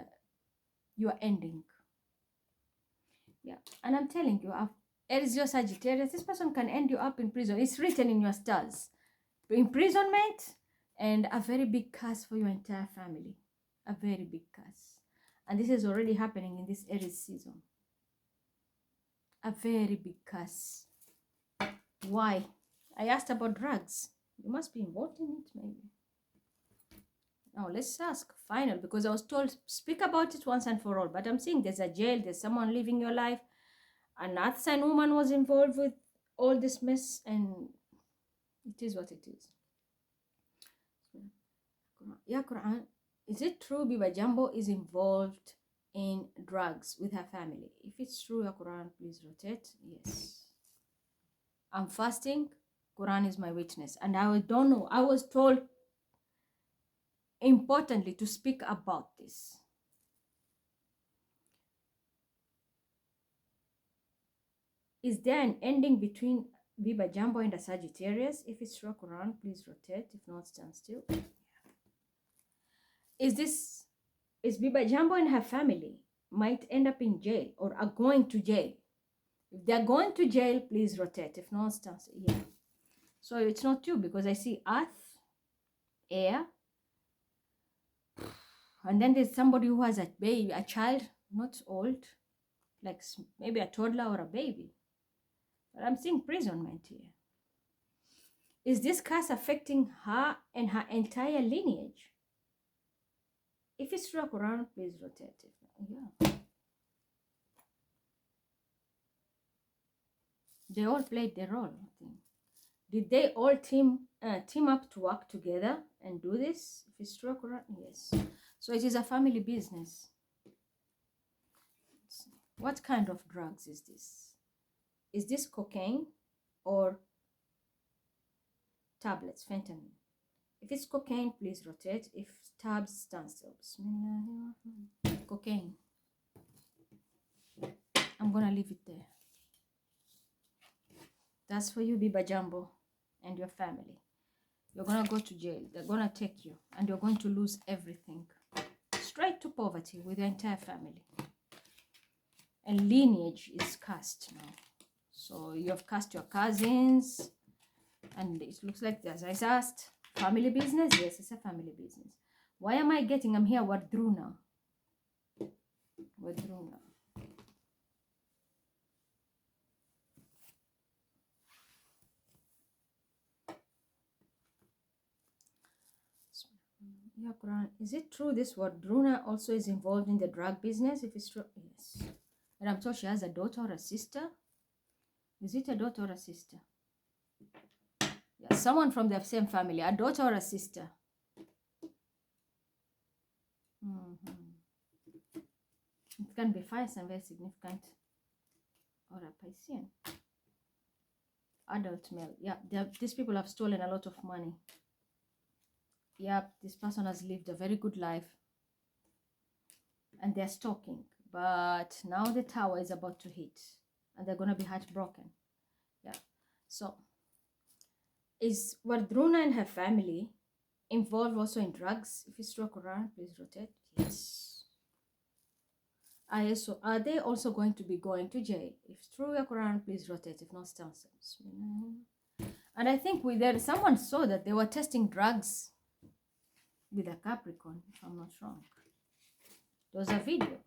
your ending. Yeah, and I'm telling you, Aries, your Sagittarius, this person can end you up in prison. It's written in your stars. Imprisonment and a very big curse for your entire family. A very big curse. And this is already happening in this Aries season. A very big curse. Why? I asked about drugs. You must be involved in it, maybe. Now, let's ask final, because I was told, speak about it once and for all. But I'm seeing there's a jail, there's someone living your life. An earth sign woman was involved with all this mess, and it is what it is. Yeah, Quran. Is it true Biba Jumbo is involved in drugs with her family? If it's true, ya Quran, please rotate. Yes. I'm fasting. Quran is my witness. And I don't know. I was told importantly to speak about this. Is there an ending between Biba Jumbo and a Sagittarius? If it's true, Quran, please rotate. If not, stand still. Is Biba Jumbo and her family might end up in jail or are going to jail? If they're going to jail, please rotate. If not, stand still. Yeah. So it's not you, because I see earth, air, and then there's somebody who has a baby, a child, not old, like maybe a toddler or a baby. But I'm seeing imprisonment here. Is this curse affecting her and her entire lineage? If it's true, Quran, please rotate it. Yeah. They all played their role, I think. Did they all team up to work together and do this? If it's true, Quran, yes. So it is a family business. What kind of drugs is this? Is this cocaine or tablets, fentanyl? If it's cocaine, please rotate. If tabs, stand still. Cocaine. I'm gonna leave it there. as for you, Biba Jumbo, and your family, you're going to go to jail. They're going to take you, and you're going to lose everything. Straight to poverty with your entire family. And lineage is cast now. So you have cast your cousins, and it looks like, as I asked, family business. Yes, it's a family business. Why am I getting? I'm here. Wardruna. Wardruna. Yeah, Quran. Is it true this Wardruna also is involved in the drug business? If it's true, yes. And I'm told she has a daughter or a sister. Is it a daughter or a sister? Yeah, someone from the same family, a daughter or a sister. It can be fierce and very significant. Or a Piscean. Adult male. Yeah, these people have stolen a lot of money. Yep, this person has lived a very good life. And they're stalking. But now the tower is about to hit. And they're going to be heartbroken. Yeah. So, is Wardruna and her family involved also in drugs? If it's true, Quran, please rotate. Yes. So are they also going to be going to jail? If it's true, Quran, please rotate. If not, stand. And I think someone saw that they were testing drugs with a Capricorn, if I'm not wrong. There was a video.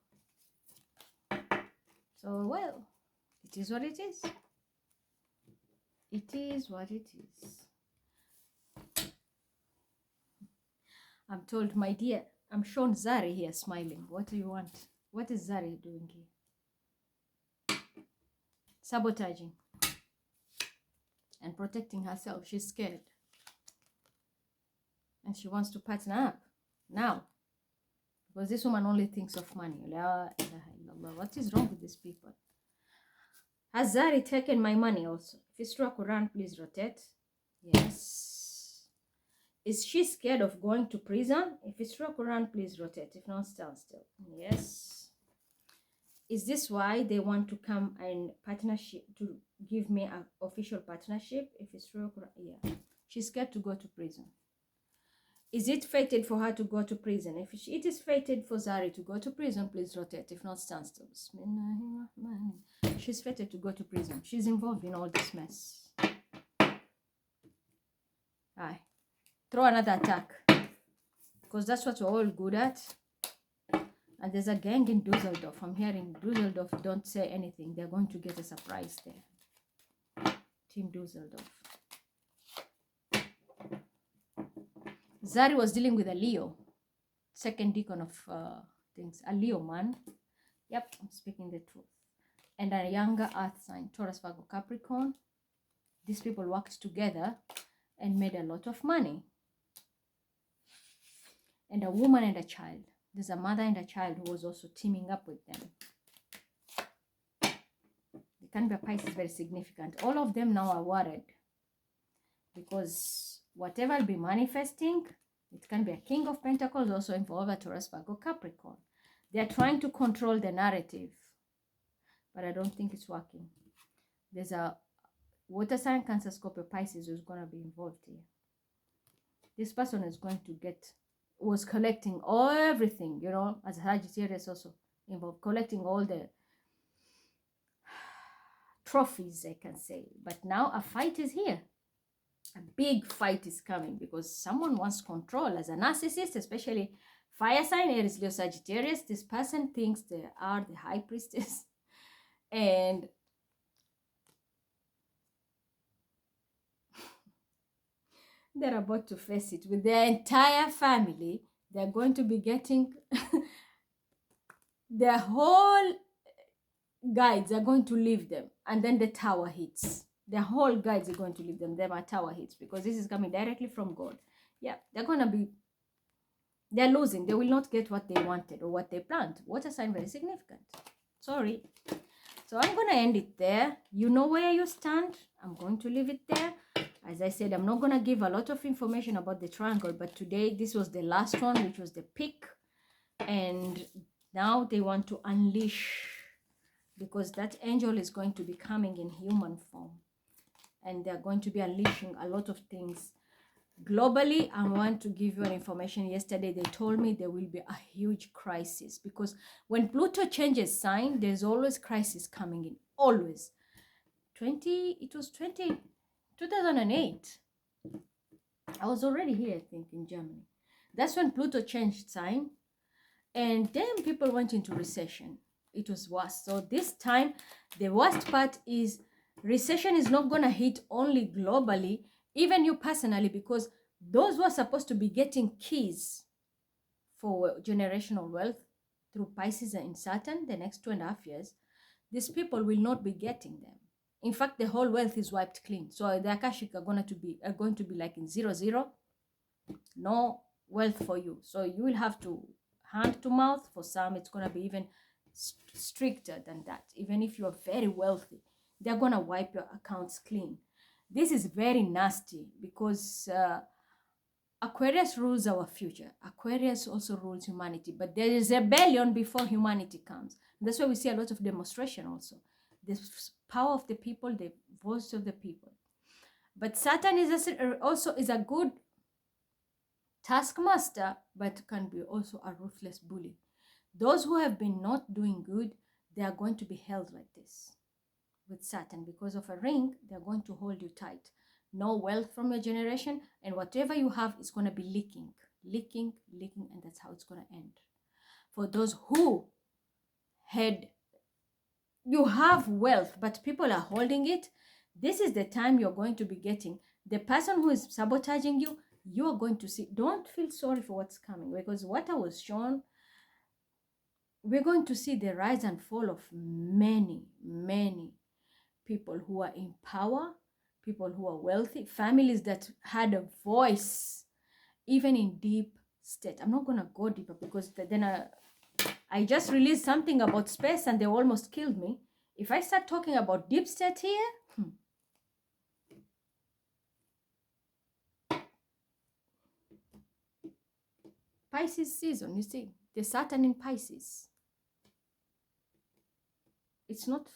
So, well, it is what it is. It is what it is. I'm told, my dear, I'm shown Zari here smiling. What do you want? What is Zari doing here? Sabotaging. And protecting herself. She's scared. And she wants to partner up. Now. Because this woman only thinks of money. What is wrong with these people? Has Zari taken my money also? If it's true, Quran, please rotate. Yes. Is she scared of going to prison? If it's true, Quran, please rotate. If not, stand still. Yes. Is this why they want to come and partnership, to give me an official partnership? If it's true, Quran, yeah. She's scared to go to prison. Is it fated for her to go to prison? If it is fated for Zari to go to prison, please rotate. If not, stand still. She's fated to go to prison. She's involved in all this mess. Aye. Throw another attack. Because that's what we're all good at. And there's a gang in Dusseldorf. I'm hearing Dusseldorf, don't say anything. They're going to get a surprise there. Team Dusseldorf. Zari was dealing with a Leo. Second deacon of things. A Leo man. Yep, I'm speaking the truth. And a younger earth sign. Taurus, Virgo, Capricorn. These people worked together and made a lot of money. And a woman and a child. There's a mother and a child who was also teaming up with them. The Canberra Pisces is very significant. All of them now are worried. Because whatever will be manifesting, it can be a King of Pentacles, also involve a Taurus, Virgo, Capricorn. They are trying to control the narrative. But I don't think it's working. There's a water sign, Cancer, Scorpio, Pisces who's going to be involved here. This person is going to was collecting everything, you know, as Sagittarius also involved, collecting all the trophies, I can say. But now a fight is here. A big fight is coming because someone wants control. As a narcissist, especially fire sign, Aries, Leo, Sagittarius, this person thinks they are the high priestess. And they're about to face it with their entire family. They're going to be getting their whole guides are going to leave them, and then the tower hits. Their whole guides are going to leave them. Then a tower hits because this is coming directly from God. Yeah, they're losing. They will not get what they wanted or what they planned. Water sign, very significant. Sorry. So I'm going to end it there. You know where you stand. I'm going to leave it there. As I said, I'm not going to give a lot of information about the triangle, but today this was the last one, which was the peak. And now they want to unleash, because that angel is going to be coming in human form. and they're going to be unleashing a lot of things globally. I want to give you an information. Yesterday they told me there will be a huge crisis, because when Pluto changes sign, there's always crisis coming in, always. 2008, I was already here, I think, in Germany. That's when Pluto changed sign, and then people went into recession. It was worse. So this time, the worst part is recession is not going to hit only globally, even you personally, because those who are supposed to be getting keys for generational wealth through Pisces and Saturn the next 2.5 years, these people will not be getting them. In fact, the whole wealth is wiped clean. So the Akashic are going to be like in 0, 0, no wealth for you. So you will have to hand to mouth. For some, it's going to be even stricter than that. Even if you're very wealthy, they're going to wipe your accounts clean. This is very nasty, because Aquarius rules our future. Aquarius also rules humanity, but there is rebellion before humanity comes. That's why we see a lot of demonstration also. The power of the people, the voice of the people. But Saturn is also a good taskmaster, but can be also a ruthless bully. Those who have been not doing good, they are going to be held like this with Saturn. Because of a ring, they're going to hold you tight. No wealth from your generation, and whatever you have is going to be leaking, and that's how it's going to end. For those who you have wealth, but people are holding it, this is the time you're going to be getting the person who is sabotaging you. You are going to see. Don't feel sorry for what's coming, because what I was shown, we're going to see the rise and fall of many people who are in power, people who are wealthy, families that had a voice, even in deep state. I'm not going to go deeper, because then I just released something about space and they almost killed me. If I start talking about deep state here, Pisces season, you see, the Saturn in Pisces. It's not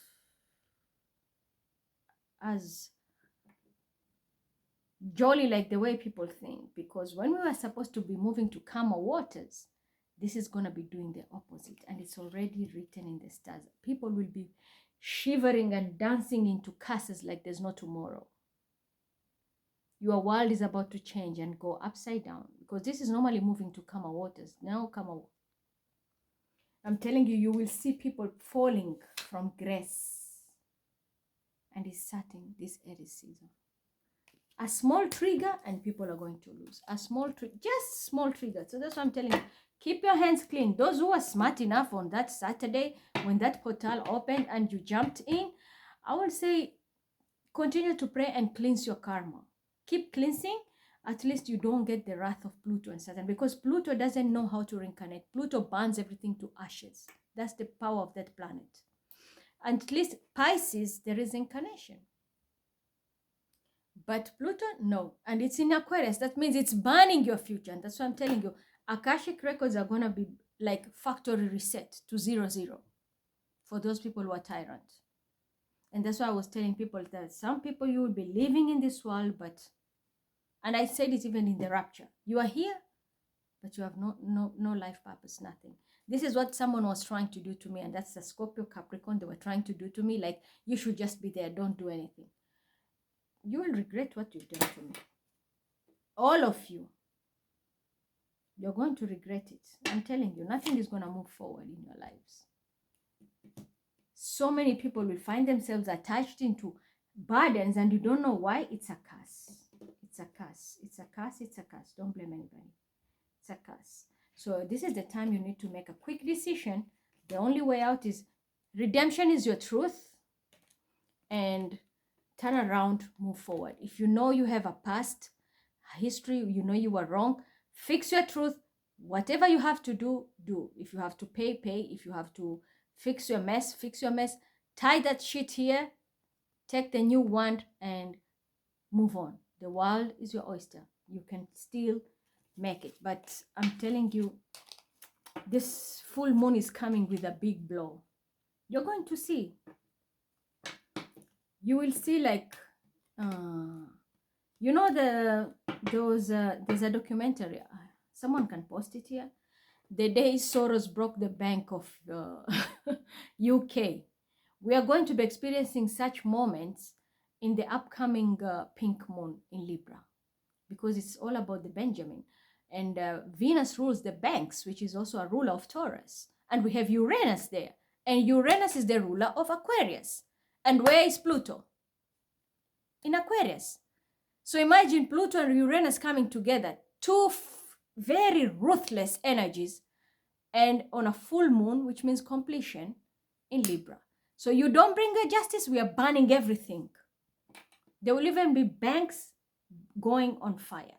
as jolly like the way people think, because when we were supposed to be moving to calmer waters, this is going to be doing the opposite, and it's already written in the stars. People will be shivering and dancing into curses like there's no tomorrow. Your world is about to change and go upside down, because this is normally moving to calmer waters. Now, I'm telling you, you will see people falling from grace, and it's starting this Aries season. A small trigger and people are going to lose. A small trigger, just small trigger. So that's what I'm telling you. Keep your hands clean. Those who are smart enough on that Saturday when that portal opened and you jumped in, I will say continue to pray and cleanse your karma. Keep cleansing. At least you don't get the wrath of Pluto and Saturn, because Pluto doesn't know how to reincarnate. Pluto burns everything to ashes. That's the power of that planet. And at least Pisces, there is incarnation. But Pluto, no. And it's in Aquarius. That means it's burning your future. And that's what I'm telling you. Akashic records are going to be like factory reset to 0, 0 for those people who are tyrants. And that's why I was telling people that some people, you will be living in this world, but, and I said it even in the rapture, you are here, but you have no life purpose, nothing. This is what someone was trying to do to me, and that's the Scorpio Capricorn. They were trying to do to me, like, you should just be there, don't do anything. You will regret what you've done to me. All of you. You're going to regret it. I'm telling you, nothing is going to move forward in your lives. So many people will find themselves attached into burdens, and you don't know why. It's a curse. It's a curse. It's a curse. It's a curse. Don't blame anybody. It's a curse. So this is the time you need to make a quick decision. The only way out is redemption is your truth, and turn around, move forward. If you know you have a past history, you know you were wrong, fix your truth. Whatever you have to do, do. If you have to pay, pay. If you have to fix your mess, fix your mess. Tie that shit here, take the new wand and move on. The world is your oyster. You can still make it. But I'm telling you, this full moon is coming with a big blow. You're going to see. You will see, like, Uh, you know there's a documentary. Someone can post it here. The day Soros broke the bank of UK. We are going to be experiencing such moments in the upcoming pink moon in Libra, because it's all about the Benjamin. And Venus rules the banks, which is also a ruler of Taurus. And we have Uranus there. And Uranus is the ruler of Aquarius. And where is Pluto? In Aquarius. So imagine Pluto and Uranus coming together, two very ruthless energies, and on a full moon, which means completion, in Libra. So you don't bring a justice, we are banning everything. There will even be banks going on fire.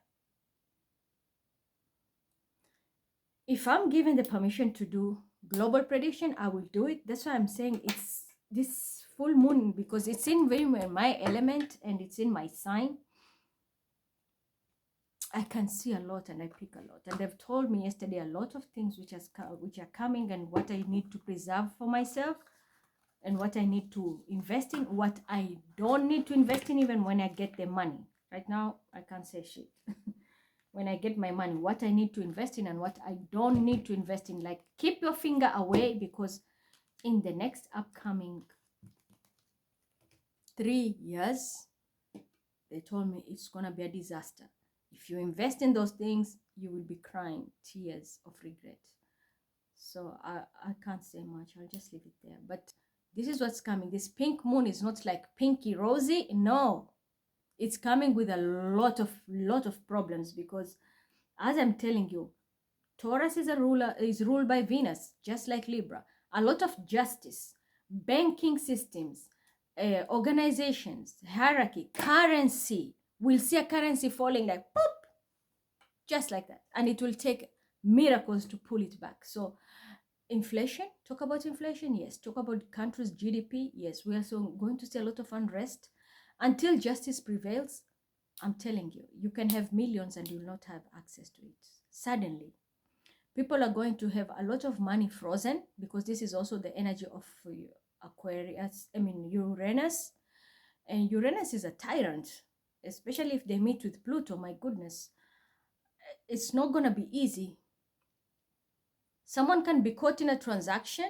If I'm given the permission to do global prediction, I will do it. That's why I'm saying it's this full moon, because it's in my element and it's in my sign. I can see a lot and I pick a lot. And they've told me yesterday a lot of things which are coming, and what I need to preserve for myself, and what I need to invest in, what I don't need to invest in even when I get the money. Right now, I can't say shit. When I get my money, what I need to invest in and what I don't need to invest in. Like, keep your finger away, because in the next upcoming 3 years, they told me it's going to be a disaster. If you invest in those things, you will be crying tears of regret. So I can't say much. I'll just leave it there. But this is what's coming. This pink moon is not like pinky rosy. No, it's coming with a lot of problems, because as I'm telling you, Taurus is ruled by Venus, just like Libra. A lot of justice, banking systems, organizations, hierarchy, currency. We'll see a currency falling like pop, just like that. And it will take miracles to pull it back. So inflation, talk about inflation, yes. Talk about countries' GDP, yes. We are so going to see a lot of unrest until justice prevails. I'm telling you, you can have millions and you will not have access to it. Suddenly, people are going to have a lot of money frozen, because this is also the energy of Uranus. And Uranus is a tyrant, especially if they meet with Pluto. My goodness, it's not going to be easy. Someone can be caught in a transaction.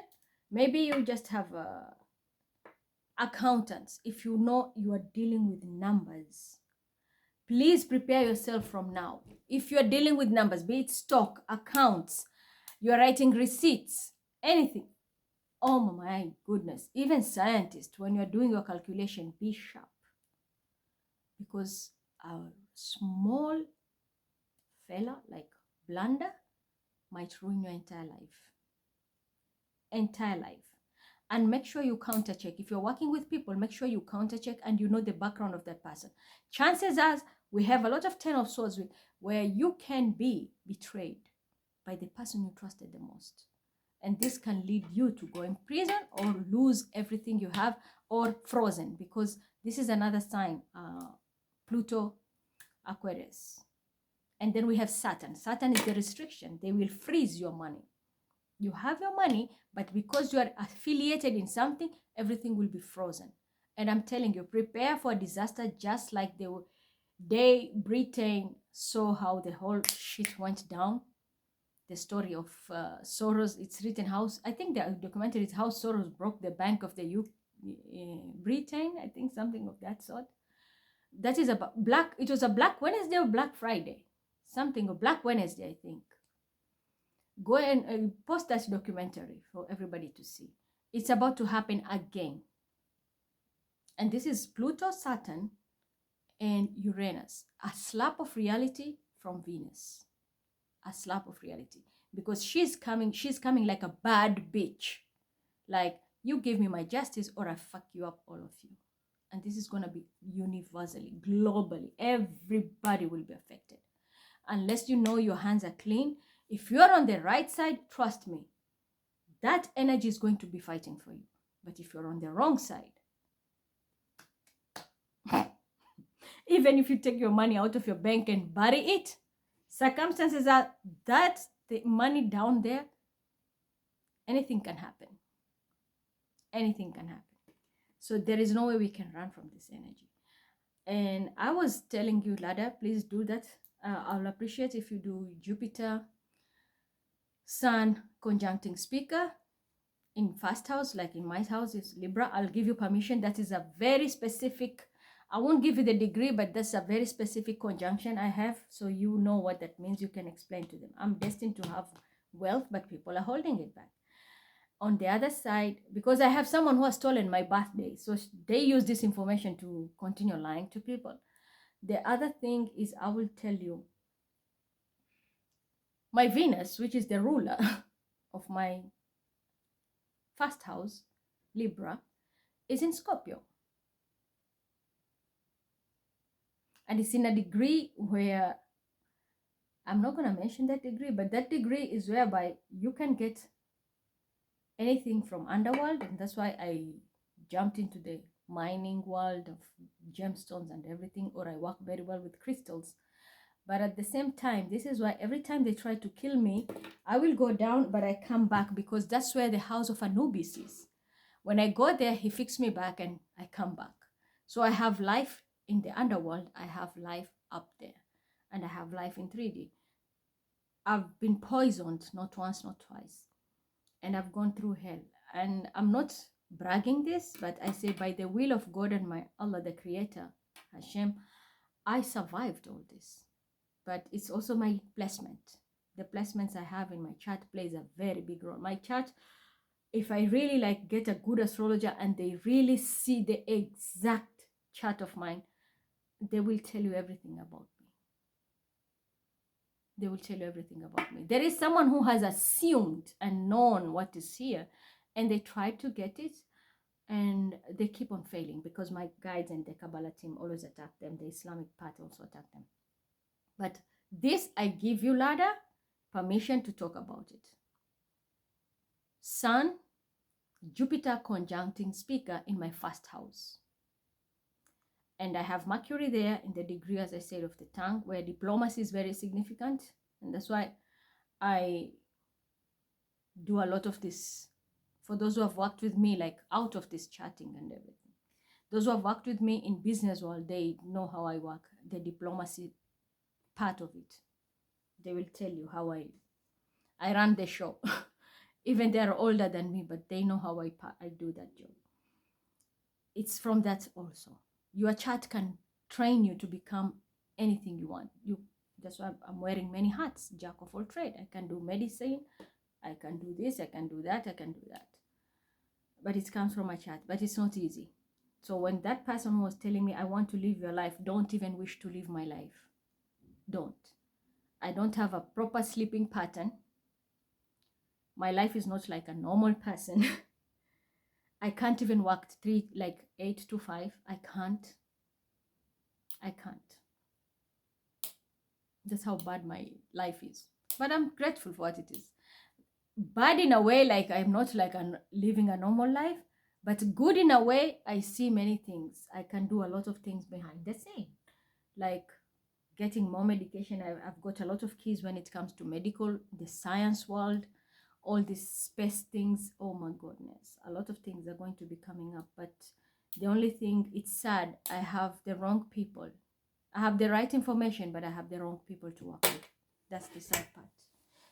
Maybe you just have accountants. If you know you are dealing with numbers, please prepare yourself from now. If you are dealing with numbers, be it stock, accounts, you are writing receipts, anything. Oh my goodness. Even scientists, when you're doing your calculation, be sharp. Because a small fella like blunder might ruin your entire life. Entire life. And make sure you counter check. If you're working with people, make sure you counter check and you know the background of that person. Chances are we have a lot of 10 of swords where you can be betrayed by the person you trusted the most. And this can lead you to go in prison or lose everything you have, or frozen, because this is another sign, Pluto, Aquarius. And then we have Saturn. Saturn is the restriction. They will freeze your money. You have your money, but because you are affiliated in something, everything will be frozen. And I'm telling you, prepare for a disaster, just like Britain saw how the whole shit went down. The story of Soros, it's written how, I think the documentary is how Soros broke the bank of the Britain, I think something of that sort. That is about it was a Black Wednesday or Black Friday, something of Black Wednesday, I think. Go and post that documentary for everybody to see. It's about to happen again. And this is Pluto, Saturn, and Uranus. A slap of reality from Venus. A slap of reality, because she's coming like a bad bitch. Like, you give me my justice or I fuck you up, all of you. And this is going to be universally, globally. Everybody will be affected. Unless you know your hands are clean. If you're on the right side, trust me, that energy is going to be fighting for you. But if you're on the wrong side, even if you take your money out of your bank and bury it, circumstances are that the money down there, anything can happen. Anything can happen. So there is no way we can run from this energy. And I was telling you, Lada, please do that. I'll appreciate if you do Jupiter, Sun conjuncting speaker in first house, like in my house is Libra. I'll give you permission. That is a very specific, I won't give you the degree, but that's a very specific conjunction I have. So you know what that means. You can explain to them. I'm destined to have wealth, but people are holding it back. On the other side, because I have someone who has stolen my birthday, so they use this information to continue lying to people. The other thing is, I will tell you, my Venus, which is the ruler of my first house, Libra, is in Scorpio. And it's in a degree where, I'm not going to mention that degree, but that degree is whereby you can get anything from underworld. And that's why I jumped into the mining world of gemstones and everything, or I work very well with crystals. But at the same time, this is why every time they try to kill me, I will go down, but I come back, because that's where the house of Anubis is. When I go there, he fixed me back and I come back. So I have life in the underworld, I have life up there, and I have life in 3D. I've been poisoned not once, not twice, and I've gone through hell. And I'm not bragging this, but I say by the will of God and my Allah, the Creator, Hashem, I survived all this. But it's also my placement. The placements I have in my chart plays a very big role. My chart, if I really like get a good astrologer and they really see the exact chart of mine, they will tell you everything about me. They will tell you everything about me. There is someone who has assumed and known what is here, and they try to get it, and they keep on failing, because my guides and the Kabbalah team always attack them. The Islamic part also attack them. But this, I give you, Lada, permission to talk about it. Sun, Jupiter conjuncting speaker in my first house. And I have Mercury there in the degree, as I said, of the tongue, where diplomacy is very significant. And that's why I do a lot of this. For those who have worked with me, like out of this chatting and everything. Those who have worked with me in business world, they know how I work, the diplomacy part of it. They will tell you how I run the show. Even they are older than me, but they know how I do that job. It's from that also. Your chart can train you to become anything you want. That's why I'm wearing many hats, jack of all trade. I can do medicine, I can do this, I can do that, I can do that. But it comes from my chart, but it's not easy. So when that person was telling me, I want to live your life, don't even wish to live my life. Don't. I don't have a proper sleeping pattern. My life is not like a normal person. I can't even work 8 to 5. I can't. That's how bad my life is. But I'm grateful for what it is. Bad in a way, like I'm not like living a normal life, but good in a way, I see many things. I can do a lot of things behind the scene, like getting more medication. I've got a lot of keys when it comes to medical, the science world, all these space things. Oh my goodness, a lot of things are going to be coming up. But the only thing, it's sad, I have the wrong people. I have the right information, but I have the wrong people to work with. That's the sad part.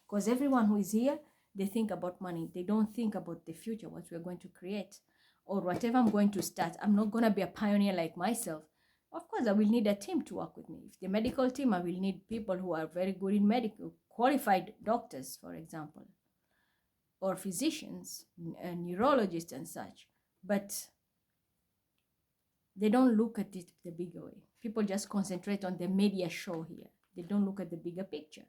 Because everyone who is here, they think about money. They don't think about the future, what we're going to create, or whatever I'm going to start. I'm not going to be a pioneer like myself. Of course, I will need a team to work with me. If the medical team, I will need people who are very good in medical, qualified doctors, for example, or physicians, neurologists and such. But they don't look at it the bigger way. People just concentrate on the media show here. They don't look at the bigger picture.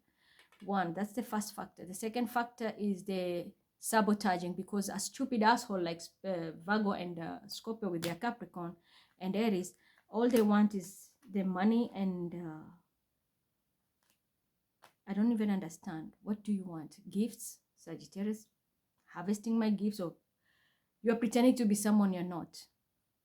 One, that's the first factor. The second factor is the sabotaging, because a stupid asshole like Virgo and Scorpio with their Capricorn and Aries, all they want is the money, and I don't even understand. What do you want? Gifts? Sagittarius? Harvesting my gifts? Or you're pretending to be someone you're not.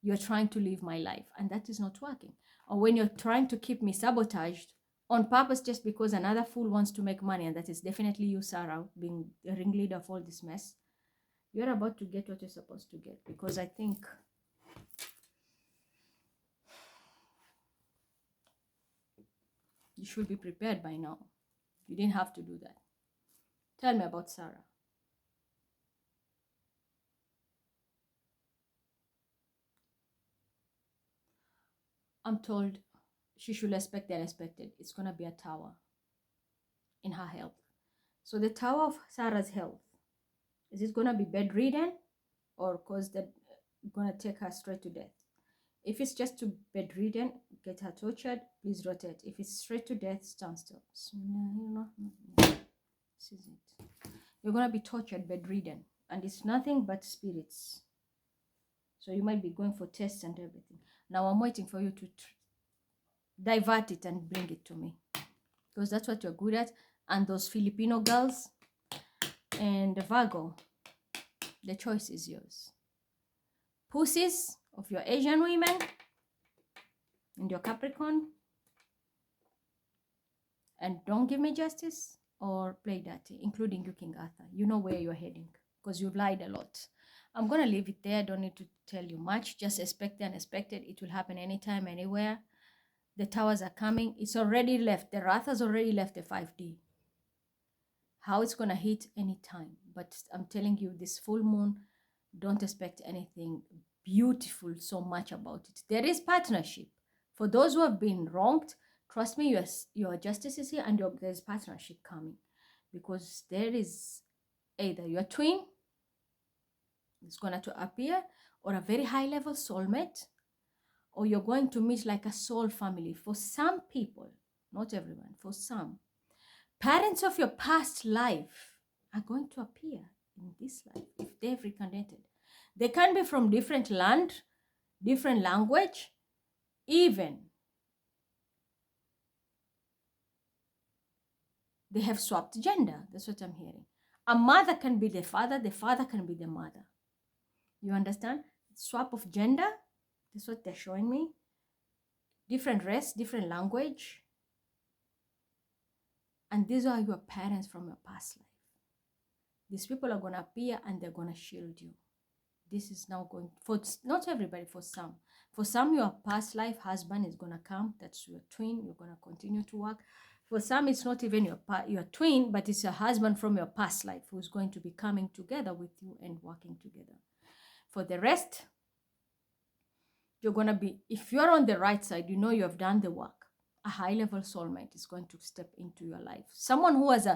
You're trying to live my life, and that is not working. Or when you're trying to keep me sabotaged on purpose just because another fool wants to make money, and that is definitely you, Sarah, being the ringleader of all this mess, you're about to get what you're supposed to get. Because I think You should be prepared by now. You didn't have to do that. Tell me about Sarah. I'm told she should expect the unexpected. It's going to be a tower in her health. So the tower of Sarah's health, is it going to be bedridden or cause that going to take her straight to death? If it's just to bedridden, get her tortured, please rotate. If it's straight to death, stand still. This is it. You're going to be tortured, bedridden, and it's nothing but spirits. So you might be going for tests and everything. Now I'm waiting for you to divert it and bring it to me, because that's what you're good at. And those Filipino girls and the Virgo, the choice is yours. Pussies of your Asian women and your Capricorn, and don't give me justice or play dirty, including you, King Arthur. You know where you're heading because you've lied a lot. I'm going to leave it there. I don't need to tell you much. Just expect the unexpected. It will happen anytime, anywhere. The towers are coming. It's already left. The wrath has already left the 5D. How it's going to hit anytime. But I'm telling you, this full moon, don't expect anything beautiful so much about it. There is partnership. For those who have been wronged, trust me, your justice is here, and there's partnership coming. Because there is either your twin is going to appear, or a very high level soulmate, or you're going to meet like a soul family. For some people, not everyone, for some, parents of your past life are going to appear in this life if they've reincarnated. They can be from different land, different language, even they have swapped gender. That's what I'm hearing. A mother can be the father can be the mother. You understand? Swap of gender, that's what they're showing me. Different race, different language. And these are your parents from your past life. These people are going to appear and they're going to shield you. This is now going, for not everybody, for some. For some, your past life husband is going to come. That's your twin. You're going to continue to work. For some, it's not even your twin, but it's your husband from your past life who's going to be coming together with you and working together. For the rest, you're going to be, if you're on the right side, you know you have done the work. A high-level soulmate is going to step into your life. Someone who has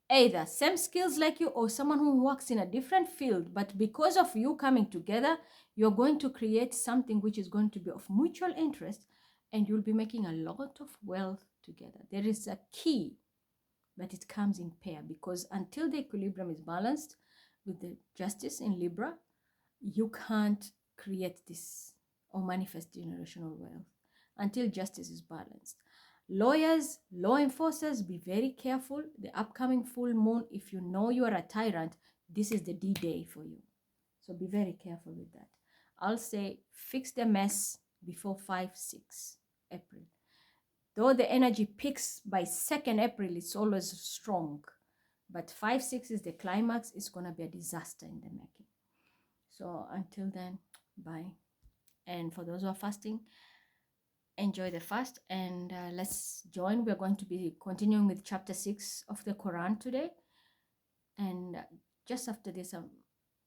either same skills like you, or someone who works in a different field, but because of you coming together, you're going to create something which is going to be of mutual interest, and you'll be making a lot of wealth together. There is a key, but it comes in pair, because until the equilibrium is balanced with the justice in Libra, you can't create this or manifest generational wealth until justice is balanced. Lawyers, law enforcers, be very careful. The upcoming full moon, if you know you are a tyrant, this is the D-Day for you. So be very careful with that. I'll say fix the mess before 5-6 April. Though the energy peaks by 2nd April, it's always strong. But 5-6 is the climax. It's going to be a disaster in the making. So until then, bye. And for those who are fasting, enjoy the fast, and let's join. We're going to be continuing with chapter 6 of the Quran today, and just after this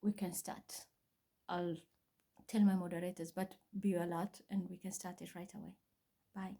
we can start. I'll tell my moderators, but be alert and we can start it right away. Bye.